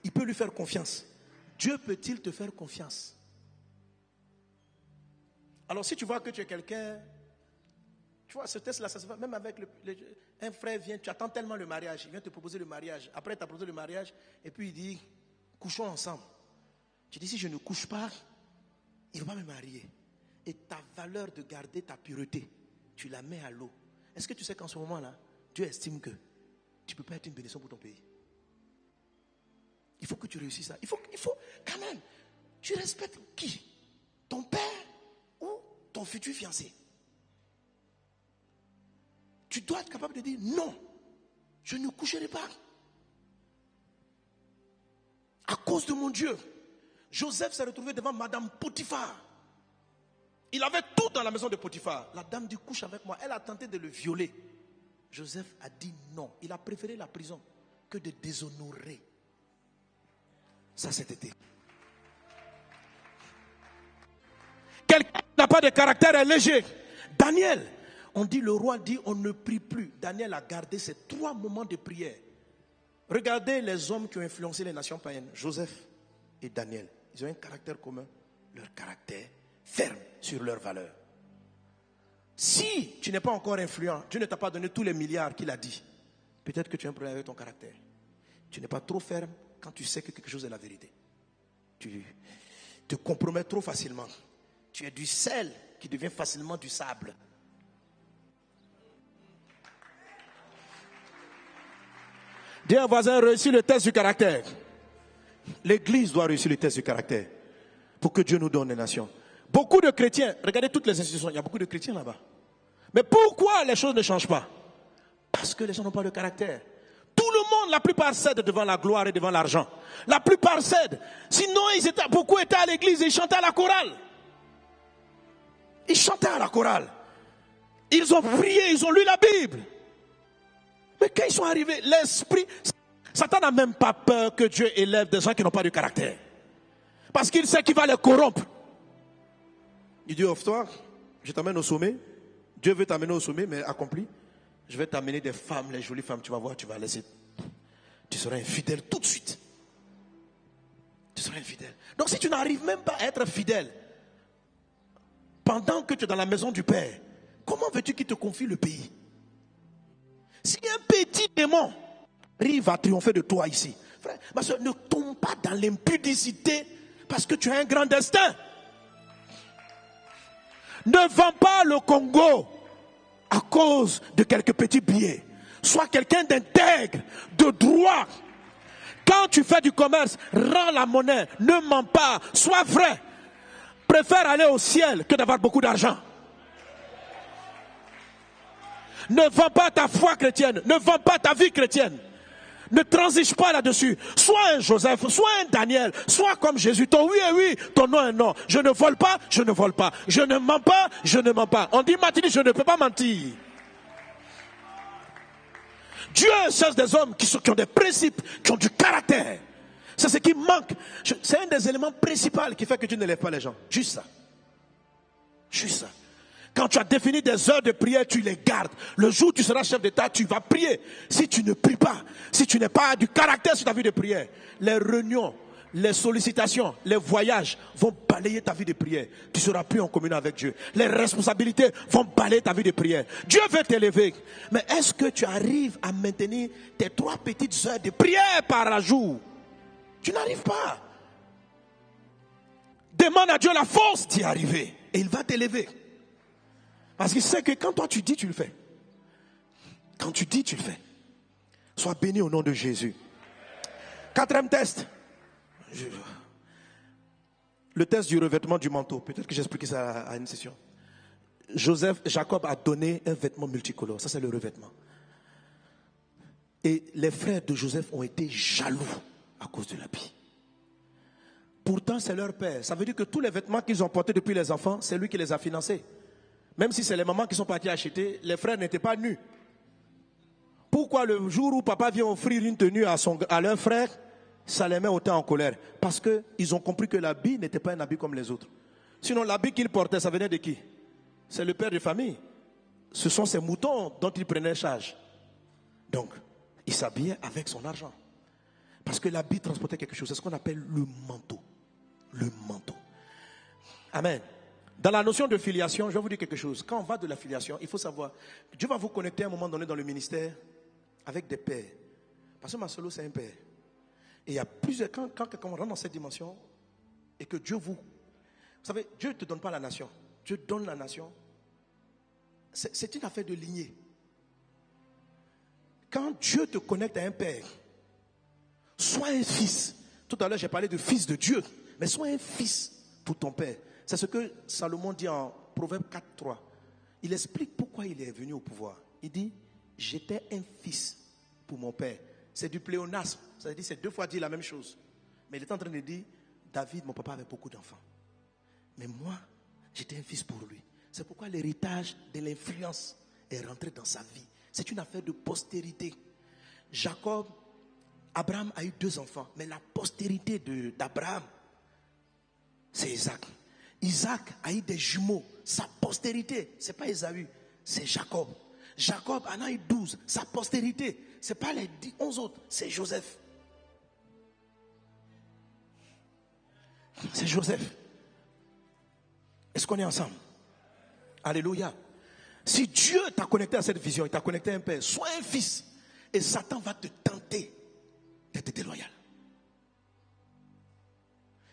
il peut lui faire confiance. Dieu peut-il te faire confiance? Alors si tu vois que tu es quelqu'un, tu vois ce test-là, ça se fait même avec un frère vient, tu attends tellement le mariage, il vient te proposer le mariage. Après il t'a proposé le mariage et puis il dit, couchons ensemble. Tu dis, si je ne couche pas, il ne va pas me marier. Et ta valeur de garder ta pureté, tu la mets à l'eau. Est-ce que tu sais qu'en ce moment-là, Dieu estime que tu ne peux pas être une bénédiction pour ton pays? Il faut que tu réussisses ça. Il faut quand même, tu respectes qui? Ton père ou ton futur fiancé? Tu dois être capable de dire non, je ne coucherai pas. À cause de mon Dieu. Joseph s'est retrouvé devant Madame Potiphar. Il avait tout dans la maison de Potiphar. La dame dit, couche avec moi. Elle a tenté de le violer. Joseph a dit non. Il a préféré la prison que de déshonorer. Ça, cet été. Quelqu'un qui n'a pas de caractère est léger. Daniel, on dit, le roi dit, on ne prie plus. Daniel a gardé ces 3 moments de prière. Regardez les hommes qui ont influencé les nations païennes. Joseph et Daniel. Ils ont un caractère commun. Leur caractère ferme sur leurs valeurs. Si tu n'es pas encore influent, Dieu ne t'a pas donné tous les milliards qu'il a dit. Peut-être que tu as un problème avec ton caractère. Tu n'es pas trop ferme quand tu sais que quelque chose est la vérité. Tu te compromets trop facilement. Tu es du sel qui devient facilement du sable. Dis à un voisin, réussis le test du caractère. L'église doit réussir le test du caractère pour que Dieu nous donne les nations. Beaucoup de chrétiens, regardez toutes les institutions, il y a beaucoup de chrétiens là-bas. Mais pourquoi les choses ne changent pas? Parce que les gens n'ont pas de caractère. Tout le monde, la plupart cèdent devant la gloire et devant l'argent. La plupart cèdent. Sinon, beaucoup étaient à l'église et ils chantaient à la chorale. Ils chantaient à la chorale. Ils ont prié, ils ont lu la Bible. Mais quand ils sont arrivés, l'esprit... Satan n'a même pas peur que Dieu élève des gens qui n'ont pas de caractère. Parce qu'il sait qu'il va les corrompre. Il dit, offre-toi, je t'amène au sommet. Dieu veut t'amener au sommet, mais accompli. Je vais t'amener des femmes, les jolies femmes, tu vas voir, tu vas laisser. Tu seras infidèle tout de suite. Tu seras infidèle. Donc si tu n'arrives même pas à être fidèle, pendant que tu es dans la maison du Père, comment veux-tu qu'il te confie le pays? Si un petit démon arrive à triompher de toi ici, frère, ma soeur, ne tombe pas dans l'impudicité parce que tu as un grand destin. Ne vends pas le Congo à cause de quelques petits billets. Sois quelqu'un d'intègre, de droit. Quand tu fais du commerce, rends la monnaie, ne mens pas, sois vrai. Préfère aller au ciel que d'avoir beaucoup d'argent. Ne vends pas ta foi chrétienne, ne vends pas ta vie chrétienne. Ne transige pas là-dessus. Sois un Joseph, sois un Daniel, sois comme Jésus. Ton oui est oui, ton non est non. Je ne vole pas, je ne vole pas. Je ne mens pas, je ne mens pas. On dit Martini, je ne peux pas mentir. Dieu cherche des hommes qui ont des principes, qui ont du caractère. C'est ce qui manque. C'est un des éléments principaux qui fait que Dieu ne lève pas les gens. Juste ça. Juste ça. Quand tu as défini des heures de prière, tu les gardes. Le jour où tu seras chef d'État, tu vas prier. Si tu ne pries pas, si tu n'as pas du caractère sur ta vie de prière, les réunions, les sollicitations, les voyages vont balayer ta vie de prière. Tu ne seras plus en communion avec Dieu. Les responsabilités vont balayer ta vie de prière. Dieu veut t'élever. Mais est-ce que tu arrives à maintenir tes 3 petites heures de prière par jour? Tu n'arrives pas. Demande à Dieu la force d'y arriver. Et il va t'élever. Parce qu'il sait que quand toi tu dis, tu le fais. Quand tu dis, tu le fais. Sois béni au nom de Jésus. 4e test. Le test du revêtement du manteau. Peut-être que j'ai expliqué ça à une session. Jacob a donné un vêtement multicolore. Ça, c'est le revêtement. Et les frères de Joseph ont été jaloux à cause de l'habit. Pourtant, c'est leur père. Ça veut dire que tous les vêtements qu'ils ont portés depuis les enfants, c'est lui qui les a financés. Même si c'est les mamans qui sont partis acheter, les frères n'étaient pas nus. Pourquoi le jour où papa vient offrir une tenue à leur frère, ça les met autant en colère? Parce qu'ils ont compris que l'habit n'était pas un habit comme les autres. Sinon, l'habit qu'il portait, ça venait de qui? C'est le père de famille. Ce sont ses moutons dont il prenait charge. Donc, il s'habillait avec son argent. Parce que l'habit transportait quelque chose. C'est ce qu'on appelle le manteau. Le manteau. Amen. Dans la notion de filiation, je vais vous dire quelque chose. Quand on va de la filiation, il faut savoir, Dieu va vous connecter à un moment donné dans le ministère avec des pères. Parce que Masolo, c'est un père. Et il y a plusieurs, quand quelqu'un rentre dans cette dimension, et que Dieu vous savez, Dieu ne te donne pas la nation. Dieu donne la nation. C'est une affaire de lignée. Quand Dieu te connecte à un père, sois un fils. Tout à l'heure, j'ai parlé de fils de Dieu. Mais sois un fils pour ton père. C'est ce que Salomon dit en Proverbe 4.3. Il explique pourquoi il est venu au pouvoir. Il dit, j'étais un fils pour mon père. C'est du pléonasme. Ça veut dire, c'est 2 fois dit la même chose. Mais il est en train de dire, David, mon papa avait beaucoup d'enfants. Mais moi, j'étais un fils pour lui. C'est pourquoi l'héritage de l'influence est rentré dans sa vie. C'est une affaire de postérité. Abraham a eu 2 enfants. Mais la postérité d'Abraham, c'est Isaac. Isaac a eu des jumeaux. Sa postérité, ce n'est pas Ésaü, c'est Jacob. Jacob en a eu 12. Sa postérité, ce n'est pas les 11 autres, c'est Joseph. C'est Joseph. Est-ce qu'on est ensemble? Alléluia. Si Dieu t'a connecté à cette vision, il t'a connecté à un père, sois un fils. Et Satan va te tenter d'être déloyal.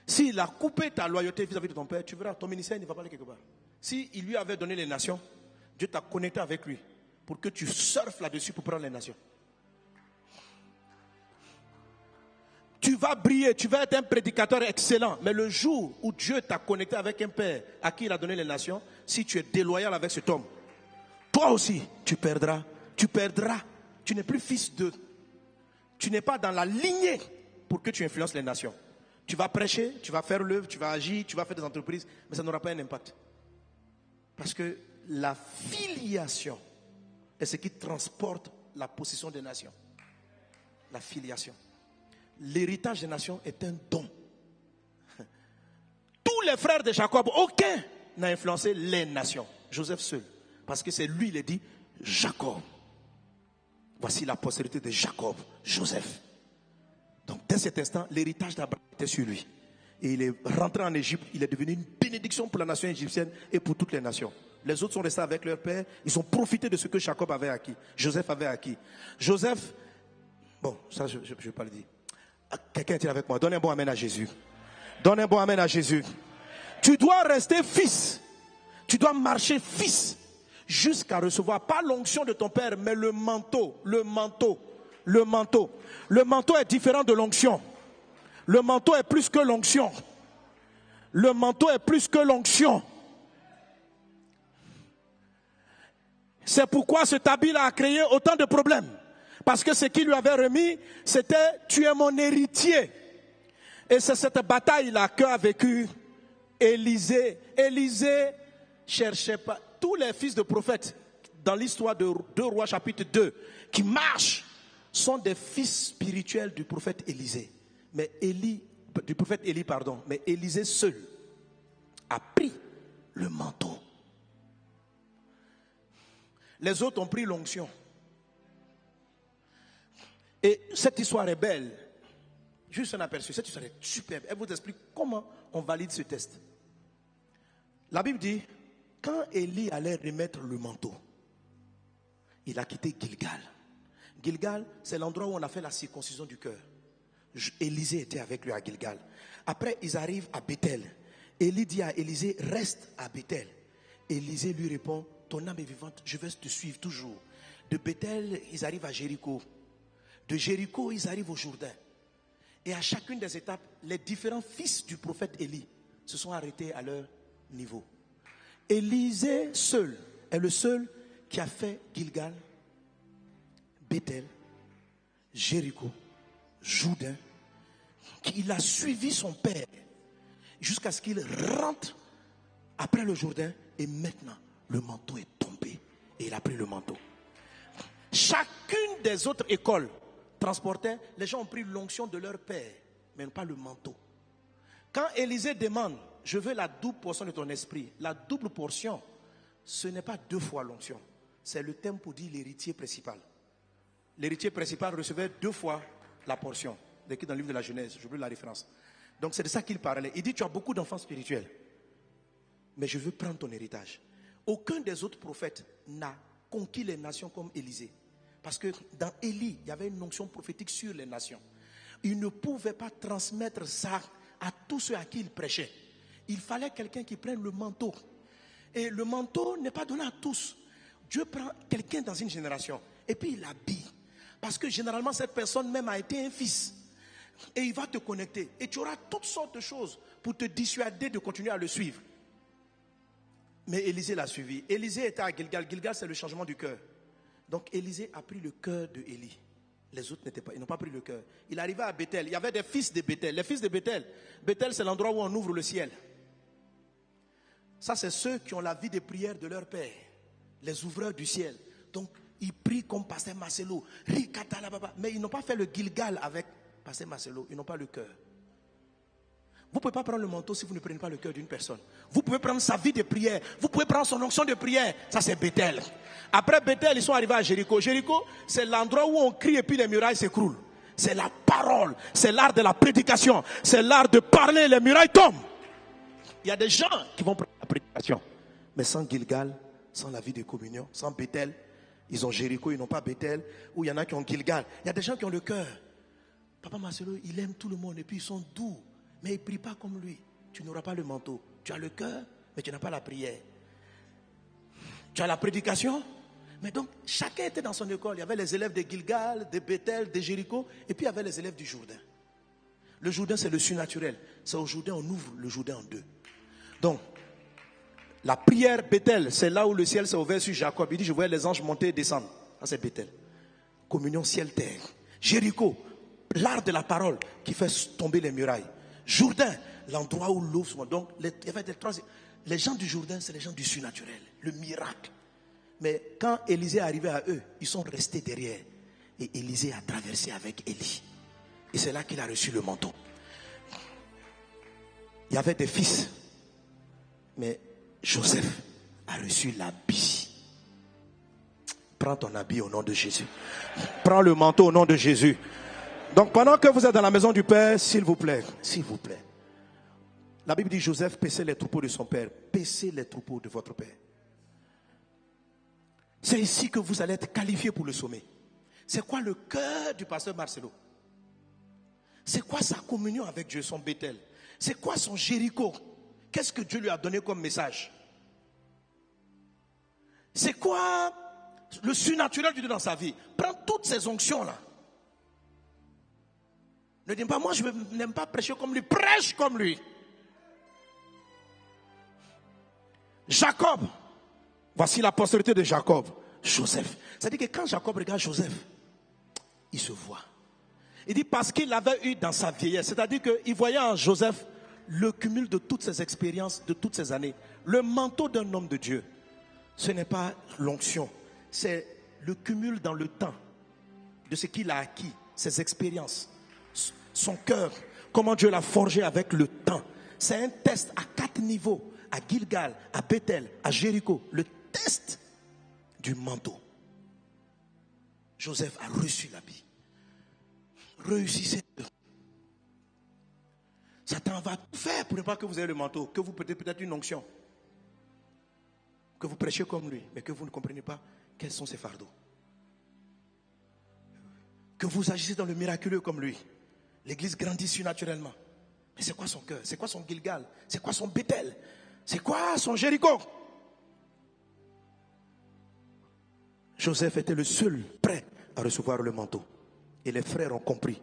S'il a coupé ta loyauté vis-à-vis de ton père, tu verras, ton ministère ne va pas aller quelque part. S'il lui avait donné les nations, Dieu t'a connecté avec lui pour que tu surfes là-dessus pour prendre les nations. Tu vas briller, tu vas être un prédicateur excellent. Mais le jour où Dieu t'a connecté avec un père à qui il a donné les nations, si tu es déloyal avec cet homme, toi aussi, tu perdras. Tu perdras. Tu n'es plus fils d'eux. Tu n'es pas dans la lignée pour que tu influences les nations. Tu vas prêcher, tu vas faire l'œuvre, tu vas agir, tu vas faire des entreprises, mais ça n'aura pas un impact. Parce que la filiation est ce qui transporte la possession des nations. La filiation. L'héritage des nations est un don. Tous les frères de Jacob, aucun n'a influencé les nations. Joseph seul. Parce que c'est lui, il a dit, Jacob. Voici la postérité de Jacob, Joseph. Donc, dès cet instant, l'héritage d'Abraham était sur lui. Et il est rentré en Égypte. Il est devenu une bénédiction pour la nation égyptienne et pour toutes les nations. Les autres sont restés avec leur père. Ils ont profité de ce que Jacob avait acquis. Joseph avait acquis. Joseph, bon, ça je ne vais pas le dire. Quelqu'un est avec moi. Donne un bon amen à Jésus. Donne un bon amen à Jésus. Tu dois rester fils. Tu dois marcher fils. jusqu'à recevoir, pas l'onction de ton père, mais le manteau, le manteau, le manteau. Le manteau est différent de l'onction. Le manteau est plus que l'onction. Le manteau est plus que l'onction. C'est pourquoi cet habit a créé autant de problèmes. Parce que ce qu'il lui avait remis, c'était « tu es mon héritier ». Et c'est cette bataille-là qu'a vécu Élisée. Élisée cherchait pas. Tous les fils de prophètes, dans l'histoire de 2 Rois chapitre 2, qui marchent, sont des fils spirituels du prophète Élisée. Mais mais Élisée seul a pris le manteau. Les autres ont pris l'onction. Et cette histoire est belle. Juste un aperçu. Cette histoire est superbe. Elle vous explique comment on valide ce test. La Bible dit, quand Élie allait remettre le manteau, il a quitté Gilgal. Gilgal, c'est l'endroit où on a fait la circoncision du cœur. Élisée était avec lui à Gilgal. Après, ils arrivent à Bethel. Élie dit à Élisée, reste à Bethel. Élisée lui répond, ton âme est vivante, je vais te suivre toujours. De Bethel, ils arrivent à Jéricho. De Jéricho, ils arrivent au Jourdain. Et à chacune des étapes, les différents fils du prophète Élie se sont arrêtés à leur niveau. Élisée seul est le seul qui a fait Gilgal, Bethel, Jéricho, Jourdain. Il a suivi son père jusqu'à ce qu'il rentre après le Jourdain. Et maintenant, le manteau est tombé et il a pris le manteau. Chacune des autres écoles transportait, les gens ont pris l'onction de leur père, mais pas le manteau. Quand Élisée demande, je veux la double portion de ton esprit, la double portion, ce n'est pas 2 fois l'onction. C'est le terme pour dire l'héritier principal. L'héritier principal recevait 2 fois la portion. Décrit dans le livre de la Genèse, j'oublie la référence. Donc c'est de ça qu'il parlait. Il dit, tu as beaucoup d'enfants spirituels, mais je veux prendre ton héritage. Aucun des autres prophètes n'a conquis les nations comme Élisée. Parce que dans Élie, il y avait une onction prophétique sur les nations. Il ne pouvait pas transmettre ça à tous ceux à qui il prêchait. Il fallait quelqu'un qui prenne le manteau. Et le manteau n'est pas donné à tous. Dieu prend quelqu'un dans une génération et puis il l'habille. Parce que généralement, cette personne même a été un fils. Et il va te connecter. Et tu auras toutes sortes de choses pour te dissuader de continuer à le suivre. Mais Élisée l'a suivi. Élisée était à Gilgal. Gilgal, c'est le changement du cœur. Donc Élisée a pris le cœur de Élie. Les autres ils n'ont pas pris le cœur. Il arrivait à Bethel. Il y avait des fils de Bethel. Les fils de Bethel. Bethel, c'est l'endroit où on ouvre le ciel. Ça, c'est ceux qui ont la vie de prière de leur père. Les ouvreurs du ciel. Donc, ils prient comme Pasteur Marcelo. Mais ils n'ont pas fait le Gilgal avec Pasteur Marcelo. Ils n'ont pas le cœur. Vous ne pouvez pas prendre le manteau si vous ne prenez pas le cœur d'une personne. Vous pouvez prendre sa vie de prière. Vous pouvez prendre son onction de prière. Ça, c'est Bethel. Après Bethel, ils sont arrivés à Jéricho. Jéricho, c'est l'endroit où on crie et puis les murailles s'écroulent. C'est la parole. C'est l'art de la prédication. C'est l'art de parler. Les murailles tombent. Il y a des gens qui vont prendre la prédication. Mais sans Gilgal, sans la vie de communion, sans Bethel, ils ont Jéricho, ils n'ont pas Bethel. Ou il y en a qui ont Gilgal. Il y a des gens qui ont le cœur. Papa Marcelo, il aime tout le monde et puis ils sont doux. Mais il ne prie pas comme lui. Tu n'auras pas le manteau. Tu as le cœur, mais tu n'as pas la prière. Tu as la prédication. Mais donc, chacun était dans son école. Il y avait les élèves de Gilgal, de Bethel, de Jéricho. Et puis, il y avait les élèves du Jourdain. Le Jourdain, c'est le surnaturel. C'est au Jourdain, on ouvre le Jourdain en 2. Donc, la prière Bethel, c'est là où le ciel s'est ouvert sur Jacob. Il dit, je voyais les anges monter et descendre. Ça, c'est Bethel. Communion ciel-terre. Jéricho, l'art de la parole qui fait tomber les murailles. Jourdain, l'endroit où l'eau soit. Donc, il y avait les gens du Jourdain, c'est les gens du surnaturel, le miracle. Mais quand Élisée est arrivé à eux, ils sont restés derrière. Et Élisée a traversé avec Élie. Et c'est là qu'il a reçu le manteau. Il y avait des fils. Mais Joseph a reçu l'habit. Prends ton habit au nom de Jésus. Prends le manteau au nom de Jésus. Donc pendant que vous êtes dans la maison du Père, s'il vous plaît, la Bible dit Joseph paissait les troupeaux de son père. Paissez les troupeaux de votre père. C'est ici que vous allez être qualifié pour le sommet. C'est quoi le cœur du pasteur Marcelo? C'est quoi sa communion avec Dieu, son Bethel? C'est quoi son Jéricho? Qu'est-ce que Dieu lui a donné comme message? C'est quoi le surnaturel de Dieu dans sa vie? Prends toutes ces onctions-là. Ne dis pas, moi je n'aime pas prêcher comme lui. Prêche comme lui. Jacob. Voici la postérité de Jacob. Joseph. C'est-à-dire que quand Jacob regarde Joseph, il se voit. Il dit parce qu'il l'avait eu dans sa vieillesse. C'est-à-dire qu'il voyait en Joseph le cumul de toutes ses expériences, de toutes ces années. Le manteau d'un homme de Dieu, ce n'est pas l'onction. C'est le cumul dans le temps de ce qu'il a acquis, ses expériences, son cœur, comment Dieu l'a forgé avec le temps. C'est un test à 4 niveaux, à Gilgal, à Bethel, à Jéricho, le test du manteau. Joseph a reçu l'habit. Réussissez. Satan va tout faire pour ne pas que vous ayez le manteau, que vous peut-être une onction, que vous prêchez comme lui, mais que vous ne comprenez pas quels sont ses fardeaux. Que vous agissez dans le miraculeux comme lui. L'église grandit surnaturellement. Mais c'est quoi son cœur? C'est quoi son Gilgal? C'est quoi son Bethel? C'est quoi son Jéricho? Joseph était le seul prêt à recevoir le manteau. Et les frères ont compris.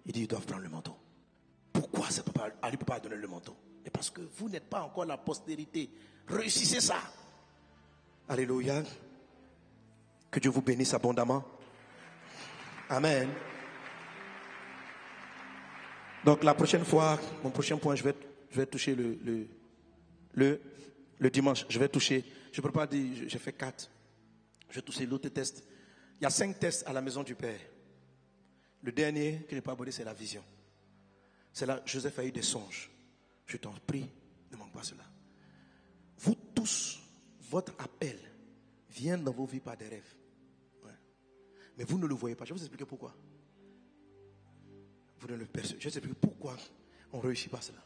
Ils disent, ils doivent prendre le manteau. Pourquoi Ali ne peut pas donner le manteau? Mais parce que vous n'êtes pas encore la postérité. Réussissez ça. Alléluia. Que Dieu vous bénisse abondamment. Amen. Donc la prochaine fois, mon prochain point, je vais toucher le dimanche. Je vais toucher, je ne peux pas dire, j'ai fait 4. Je vais toucher l'autre test. Il y a 5 tests à la maison du Père. Le dernier que je n'ai pas abordé, c'est la vision. C'est là, Joseph a eu des songes. Je t'en prie, ne manque pas cela. Vous tous, votre appel vient dans vos vies par des rêves. Ouais. Mais vous ne le voyez pas. Je vais vous expliquer pourquoi. Vous ne le percevez. Je vais vous expliquer pourquoi on ne réussit pas cela.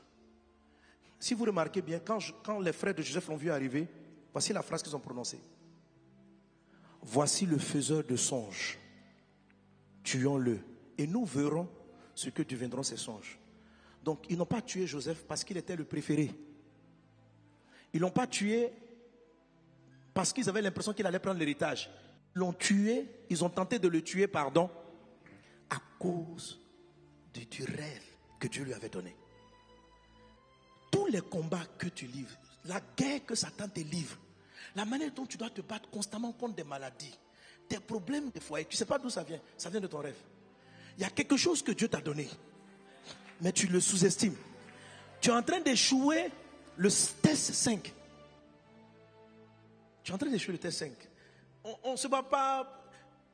Si vous remarquez bien, quand les frères de Joseph l'ont vu arriver, voici la phrase qu'ils ont prononcée. Voici le faiseur de songes. Tuons-le. Et nous verrons ce que deviendront ces songes. Donc, ils n'ont pas tué Joseph parce qu'il était le préféré. Ils ne l'ont pas tué parce qu'ils avaient l'impression qu'il allait prendre l'héritage. Ils l'ont tué, ils ont tenté de le tuer, pardon, à cause du rêve que Dieu lui avait donné. Tous les combats que tu livres, la guerre que Satan te livre, la manière dont tu dois te battre constamment contre des maladies, des problèmes de foyer, tu ne sais pas d'où ça vient de ton rêve. Il y a quelque chose que Dieu t'a donné, mais tu le sous-estimes. Tu es en train d'échouer le test 5. Tu es en train d'échouer le test 5. On ne se bat pas.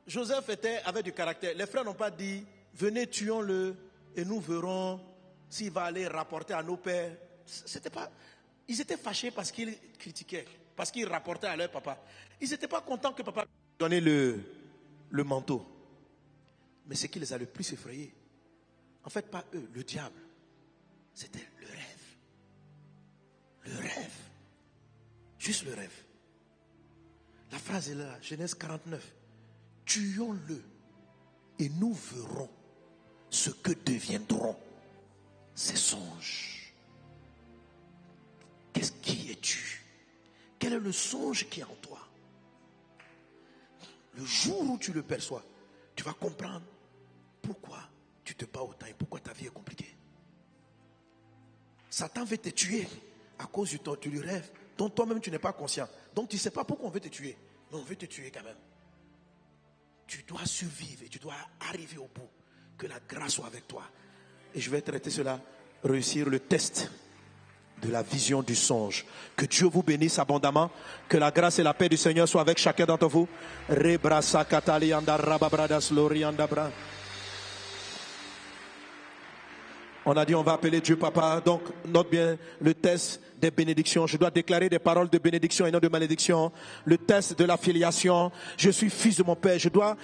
Joseph avait du caractère. Les frères n'ont pas dit, venez tuons-le et nous verrons s'il va aller rapporter à nos pères. C'était pas. Ils étaient fâchés parce qu'ils critiquaient, parce qu'ils rapportaient à leur papa. Ils n'étaient pas contents que papa donnait le manteau. Mais ce qui les a le plus effrayés, en fait pas eux, le diable, c'était le rêve. Le rêve. Juste le rêve. La phrase est là, Genèse 49. Tuons-le et nous verrons ce que deviendront ces songes. Qui es-tu? Quel est le songe qui est en toi? Le jour où tu le perçois, tu vas comprendre pourquoi tu te bats autant et pourquoi ta vie est compliquée. Satan veut te tuer à cause du rêve dont toi-même tu n'es pas conscient. Donc tu ne sais pas pourquoi on veut te tuer. Mais on veut te tuer quand même. Tu dois survivre et tu dois arriver au bout. Que la grâce soit avec toi. Et je vais traiter cela, réussir le test de la vision du songe. Que Dieu vous bénisse abondamment. Que la grâce et la paix du Seigneur soient avec chacun d'entre vous. On a dit on va appeler Dieu Papa. Donc note bien le test des bénédictions. Je dois déclarer des paroles de bénédiction et non de malédiction. Le test de la filiation. Je suis fils de mon Père. Je dois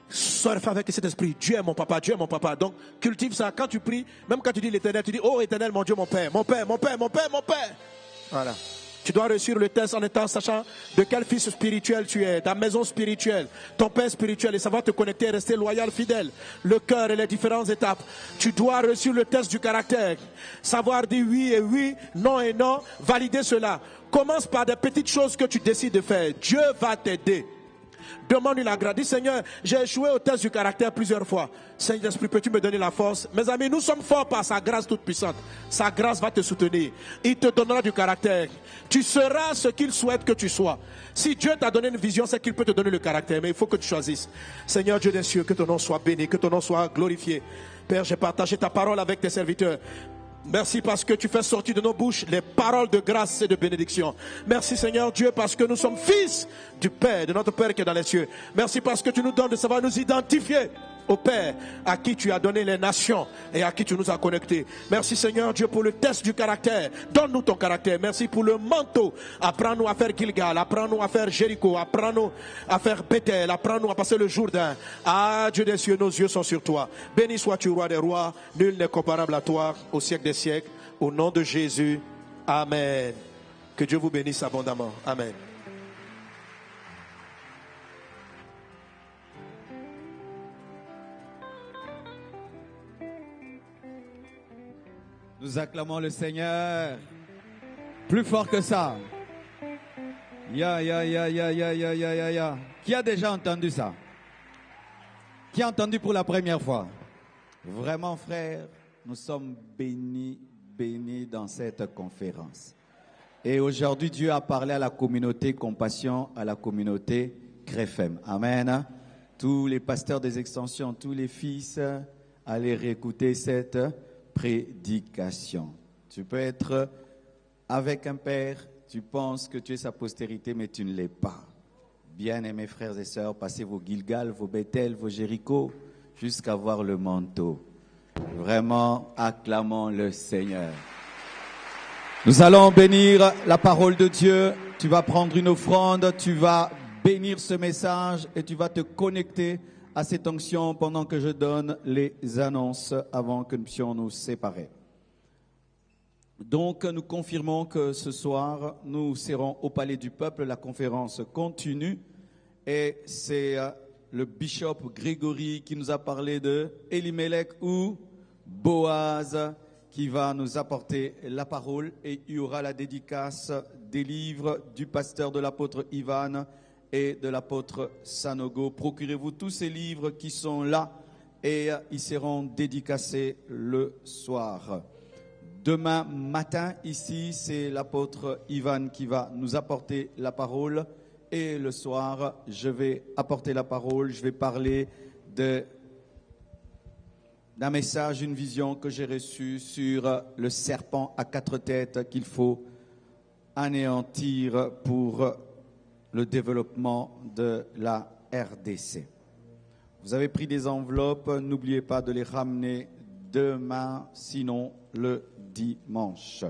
surfer avec cet esprit. Dieu est mon papa, Dieu est mon papa. Donc cultive ça. Quand tu pries, même quand tu dis l'Éternel, tu dis oh Éternel mon Dieu mon Père, mon Père, mon Père, mon Père, mon Père. Voilà. Tu dois réussir le test en étant sachant de quel fils spirituel tu es, ta maison spirituelle, ton père spirituel, et savoir te connecter et rester loyal, fidèle. Le cœur et les différentes étapes. Tu dois réussir le test du caractère. Savoir dire oui et oui, non et non, valider cela. Commence par des petites choses que tu décides de faire. Dieu va t'aider. Demande-lui la grâce. Dis Seigneur, j'ai échoué au test du caractère plusieurs fois. Seigneur Esprit, peux-tu me donner la force? Mes amis, nous sommes forts par sa grâce toute puissante. Sa grâce va te soutenir. Il te donnera du caractère. Tu seras ce qu'il souhaite que tu sois. Si Dieu t'a donné une vision, c'est qu'il peut te donner le caractère. Mais il faut que tu choisisses. Seigneur Dieu des cieux, que ton nom soit béni, que ton nom soit glorifié. Père, j'ai partagé ta parole avec tes serviteurs. Merci parce que tu fais sortir de nos bouches les paroles de grâce et de bénédiction. Merci Seigneur Dieu parce que nous sommes fils du Père, de notre Père qui est dans les cieux. Merci parce que tu nous donnes de savoir nous identifier au Père à qui tu as donné les nations et à qui tu nous as connectés. Merci Seigneur Dieu pour le test du caractère. Donne-nous ton caractère. Merci pour le manteau. Apprends-nous à faire Gilgal, apprends-nous à faire Jéricho, apprends-nous à faire Bethel, apprends-nous à passer le Jourdain. Ah Dieu des cieux, nos yeux sont sur toi. Béni sois-tu roi des rois, nul n'est comparable à toi au siècle des siècles. Au nom de Jésus, Amen. Que Dieu vous bénisse abondamment. Amen. Nous acclamons le Seigneur. Plus fort que ça. Ya. Qui a déjà entendu ça? Qui a entendu pour la première fois? Vraiment, frère, nous sommes bénis dans cette conférence. Et aujourd'hui, Dieu a parlé à la communauté Compassion, à la communauté Crefem. Amen. Tous les pasteurs des extensions, tous les fils, allez réécouter cette prédication. Tu peux être avec un père, tu penses que tu es sa postérité, mais tu ne l'es pas. Bien-aimés frères et sœurs, passez vos Gilgal, vos Bethel, vos Jéricho, jusqu'à voir le manteau. Vraiment, acclamons le Seigneur. Nous allons bénir la parole de Dieu. Tu vas prendre une offrande, tu vas bénir ce message et tu vas te connecter à cette onction pendant que je donne les annonces avant que nous puissions nous séparer. Donc, nous confirmons que ce soir, nous serons au Palais du Peuple. La conférence continue et c'est le bishop Grégory qui nous a parlé de Elimelech ou Boaz qui va nous apporter la parole et il y aura la dédicace des livres du pasteur de l'apôtre Ivan et de l'apôtre Sanogo. Procurez-vous tous ces livres qui sont là et ils seront dédicacés le soir. Demain matin, ici, c'est l'apôtre Ivan qui va nous apporter la parole. Et le soir, je vais apporter la parole. Je vais parler d'un message, une vision que j'ai reçue sur le serpent à 4 têtes qu'il faut anéantir pour le développement de la RDC. Vous avez pris des enveloppes, n'oubliez pas de les ramener demain, sinon le dimanche.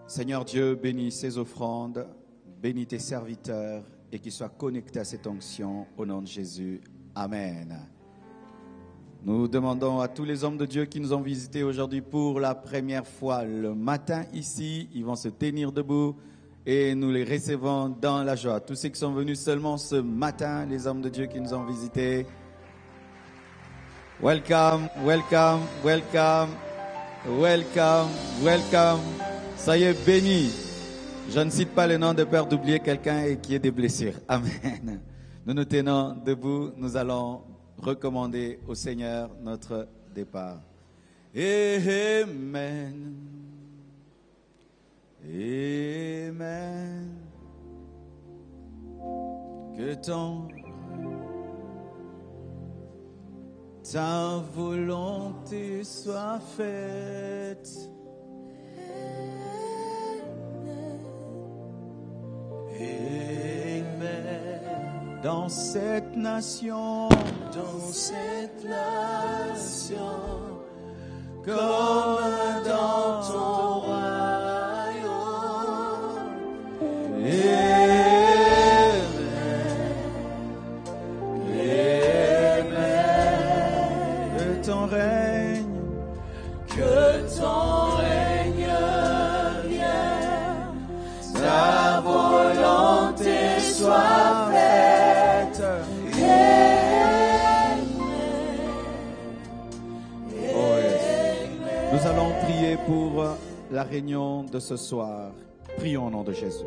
Seigneur Dieu, bénis ces offrandes, bénis tes serviteurs et qu'ils soient connectés à cette onction au nom de Jésus. Amen. Nous demandons à tous les hommes de Dieu qui nous ont visités aujourd'hui pour la première fois le matin ici, ils vont se tenir debout et nous les recevons dans la joie. Tous ceux qui sont venus seulement ce matin, les hommes de Dieu qui nous ont visités, welcome, welcome, welcome, welcome, welcome. Soyez bénis. Je ne cite pas le nom de peur d'oublier quelqu'un et qui ait des blessures. Amen. Nous nous tenons debout, nous allons recommander au Seigneur notre départ. Amen. Amen. Que ta volonté soit faite. Amen. Dans cette nation, comme dans ton royaume. Amen. Amen. la réunion de ce soir. Prions au nom de Jésus.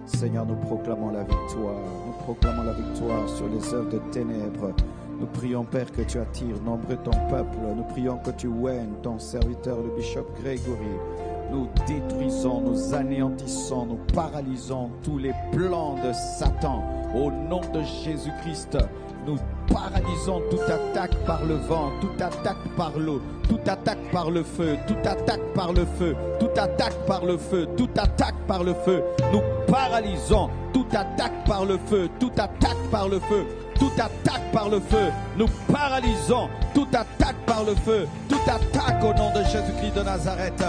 Seigneur, nous proclamons la victoire. Nous proclamons la victoire sur les œuvres de ténèbres. Nous prions, Père, que tu attires nombreux ton peuple. Nous prions que tu oignes ton serviteur, le bishop Grégory. Nous détruisons, nous anéantissons, nous paralysons tous les plans de Satan. Au nom de Jésus-Christ, nous paralysons toute attaque par le vent, toute attaque par l'eau, toute attaque par le feu, toute attaque par le feu, toute attaque par le feu, toute attaque par le feu. Nous paralysons toute attaque par le feu, toute attaque par le feu. Toute attaque par le feu, nous paralysons toute attaque par le feu, toute attaque au nom de Jésus-Christ de Nazareth.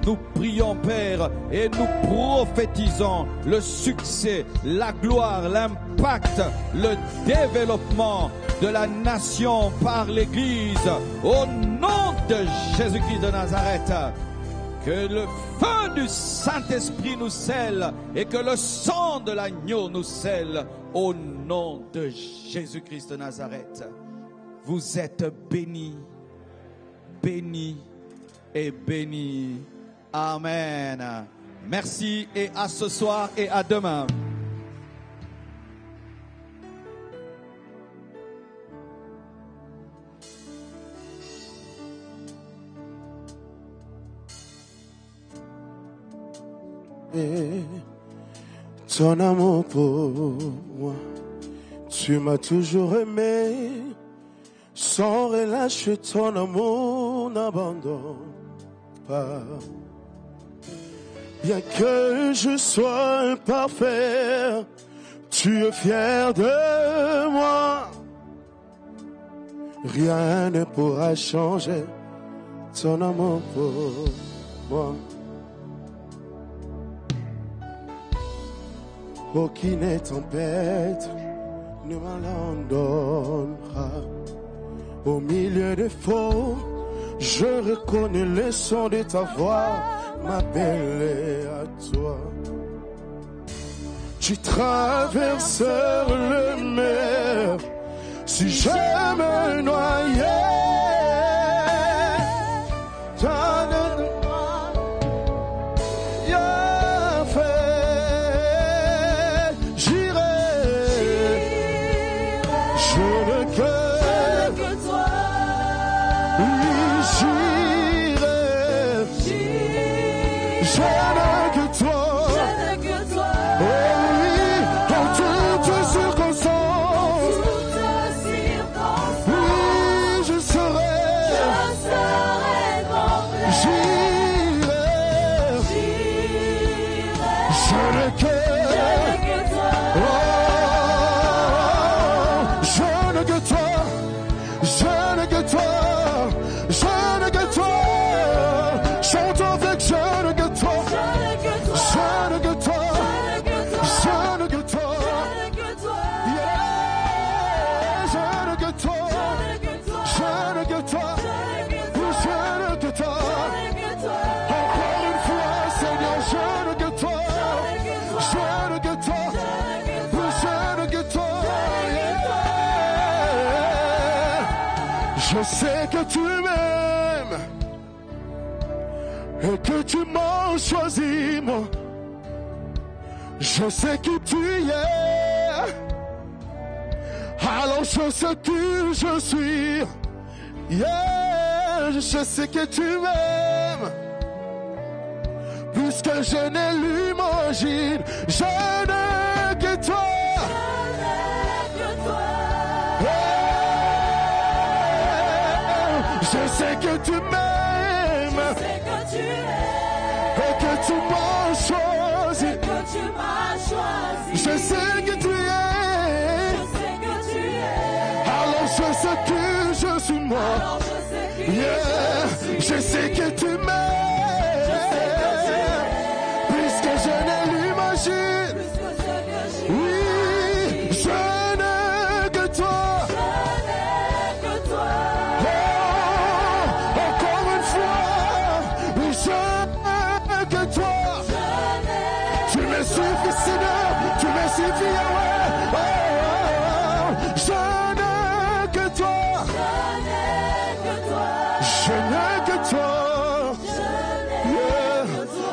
Nous prions, Père, et nous prophétisons le succès, la gloire, l'impact, le développement de la nation par l'Église. Au nom de Jésus-Christ de Nazareth, que le feu du Saint-Esprit nous scelle et que le sang de l'agneau nous scelle. Au nom de Jésus-Christ de Nazareth, vous êtes bénis, bénis et bénis. Amen. Merci et à ce soir et à demain. Et ton amour pour moi, tu m'as toujours aimé, sans relâcher ton amour n'abandonne pas. Bien que je sois imparfait, tu es fier de moi. Rien ne pourra changer ton amour pour moi. Aucune tempête ne m'abandonnera. Au milieu des faux, je reconnais le son de ta voix m'appeler à toi. Tu traverses le mer si je me noyais. Je sais que tu m'aimes et que tu m'as choisi, moi. Je sais qui tu es, alors je sais qui je suis. Yeah, je sais que tu m'aimes, puisque je n'ai l'imagine, je n'ai que toi. Je sais que tu m'aimes, et que tu m'as choisi. Je sais que tu es, alors je sais que je suis moi. Yeah. Je sais que tu m'aimes, puisque je n'ai l'imagine. Oui, je n'ai que toi. Tu me suffis, Yahweh. Je n'ai que Je n'ai que toi.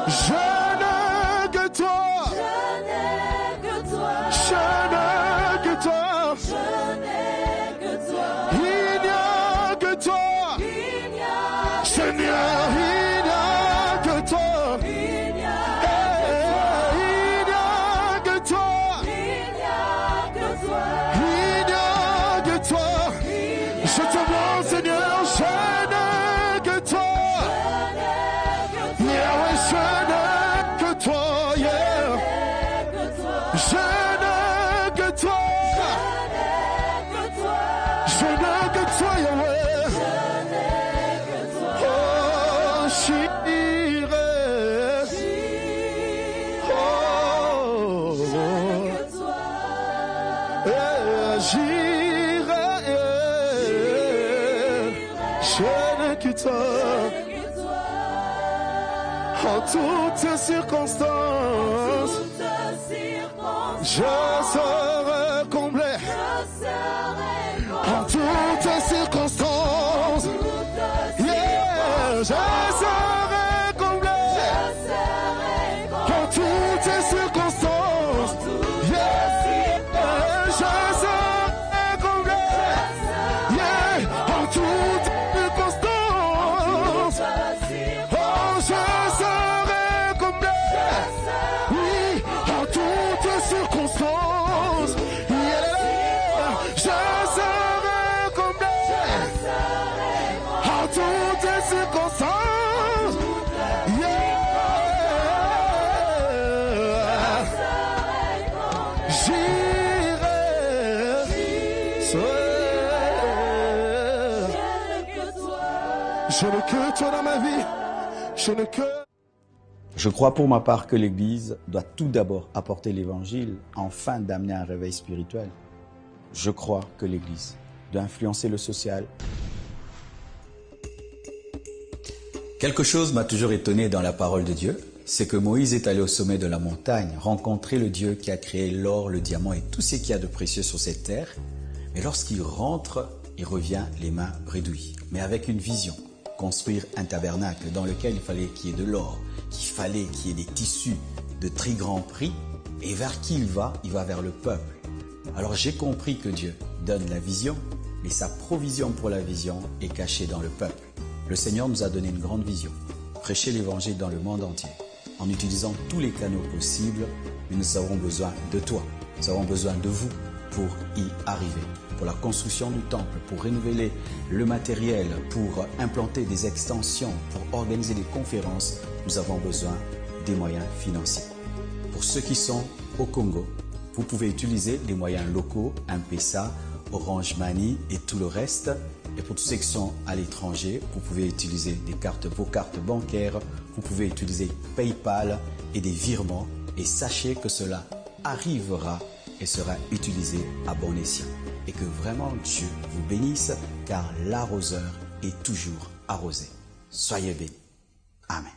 Je n'ai que toi. Je n'ai que toi. Il n'y a que toi. Seigneur, il n'y a que toi. Il n'y a que toi. Il n'y a que toi. Je te vois, Seigneur, je n'ai que toi. Yahweh, je n'ai que toi. Je n'ai que toi. Je n'ai que toi, Yahweh. Oh, j'irai. Oh, j'irai. Je n'ai que toi. En toutes circonstances, je serai comblé. En toutes circonstances, yeah, je serai comblé. En toutes circonstances, yeah, je serai comblé. Yeah, en toutes circonstances, oh, je serai comblé. Oui, en toutes circonstances, yeah, je serai comblé. En toutes circonstances, yeah, j'irai. Je n'ai que toi dans ma vie. Je n'ai que... Je crois pour ma part que l'Église doit tout d'abord apporter l'Évangile afin d'amener un réveil spirituel. Je crois que l'Église doit influencer le social. Quelque chose m'a toujours étonné dans la parole de Dieu, c'est que Moïse est allé au sommet de la montagne, rencontrer le Dieu qui a créé l'or, le diamant et tout ce qu'il y a de précieux sur cette terre. Mais lorsqu'il rentre, il revient les mains bredouilles, mais avec une vision. Construire un tabernacle dans lequel il fallait qu'il y ait de l'or, qu'il fallait qu'il y ait des tissus de très grand prix. Et vers qui il va vers le peuple. Alors j'ai compris que Dieu donne la vision, mais sa provision pour la vision est cachée dans le peuple. Le Seigneur nous a donné une grande vision, prêcher l'évangile dans le monde entier, en utilisant tous les canaux possibles, mais nous avons besoin de toi, nous avons besoin de vous pour y arriver. Pour la construction du temple, pour renouveler le matériel, pour implanter des extensions, pour organiser des conférences, nous avons besoin des moyens financiers. Pour ceux qui sont au Congo, vous pouvez utiliser les moyens locaux, M-Pesa, Orange Money et tout le reste. Et pour tous ceux qui sont à l'étranger, vous pouvez utiliser vos cartes bancaires, vous pouvez utiliser PayPal et des virements. Et sachez que cela arrivera et sera utilisé à bon escient. Et que vraiment Dieu vous bénisse, car l'arroseur est toujours arrosé. Soyez bénis. Amen.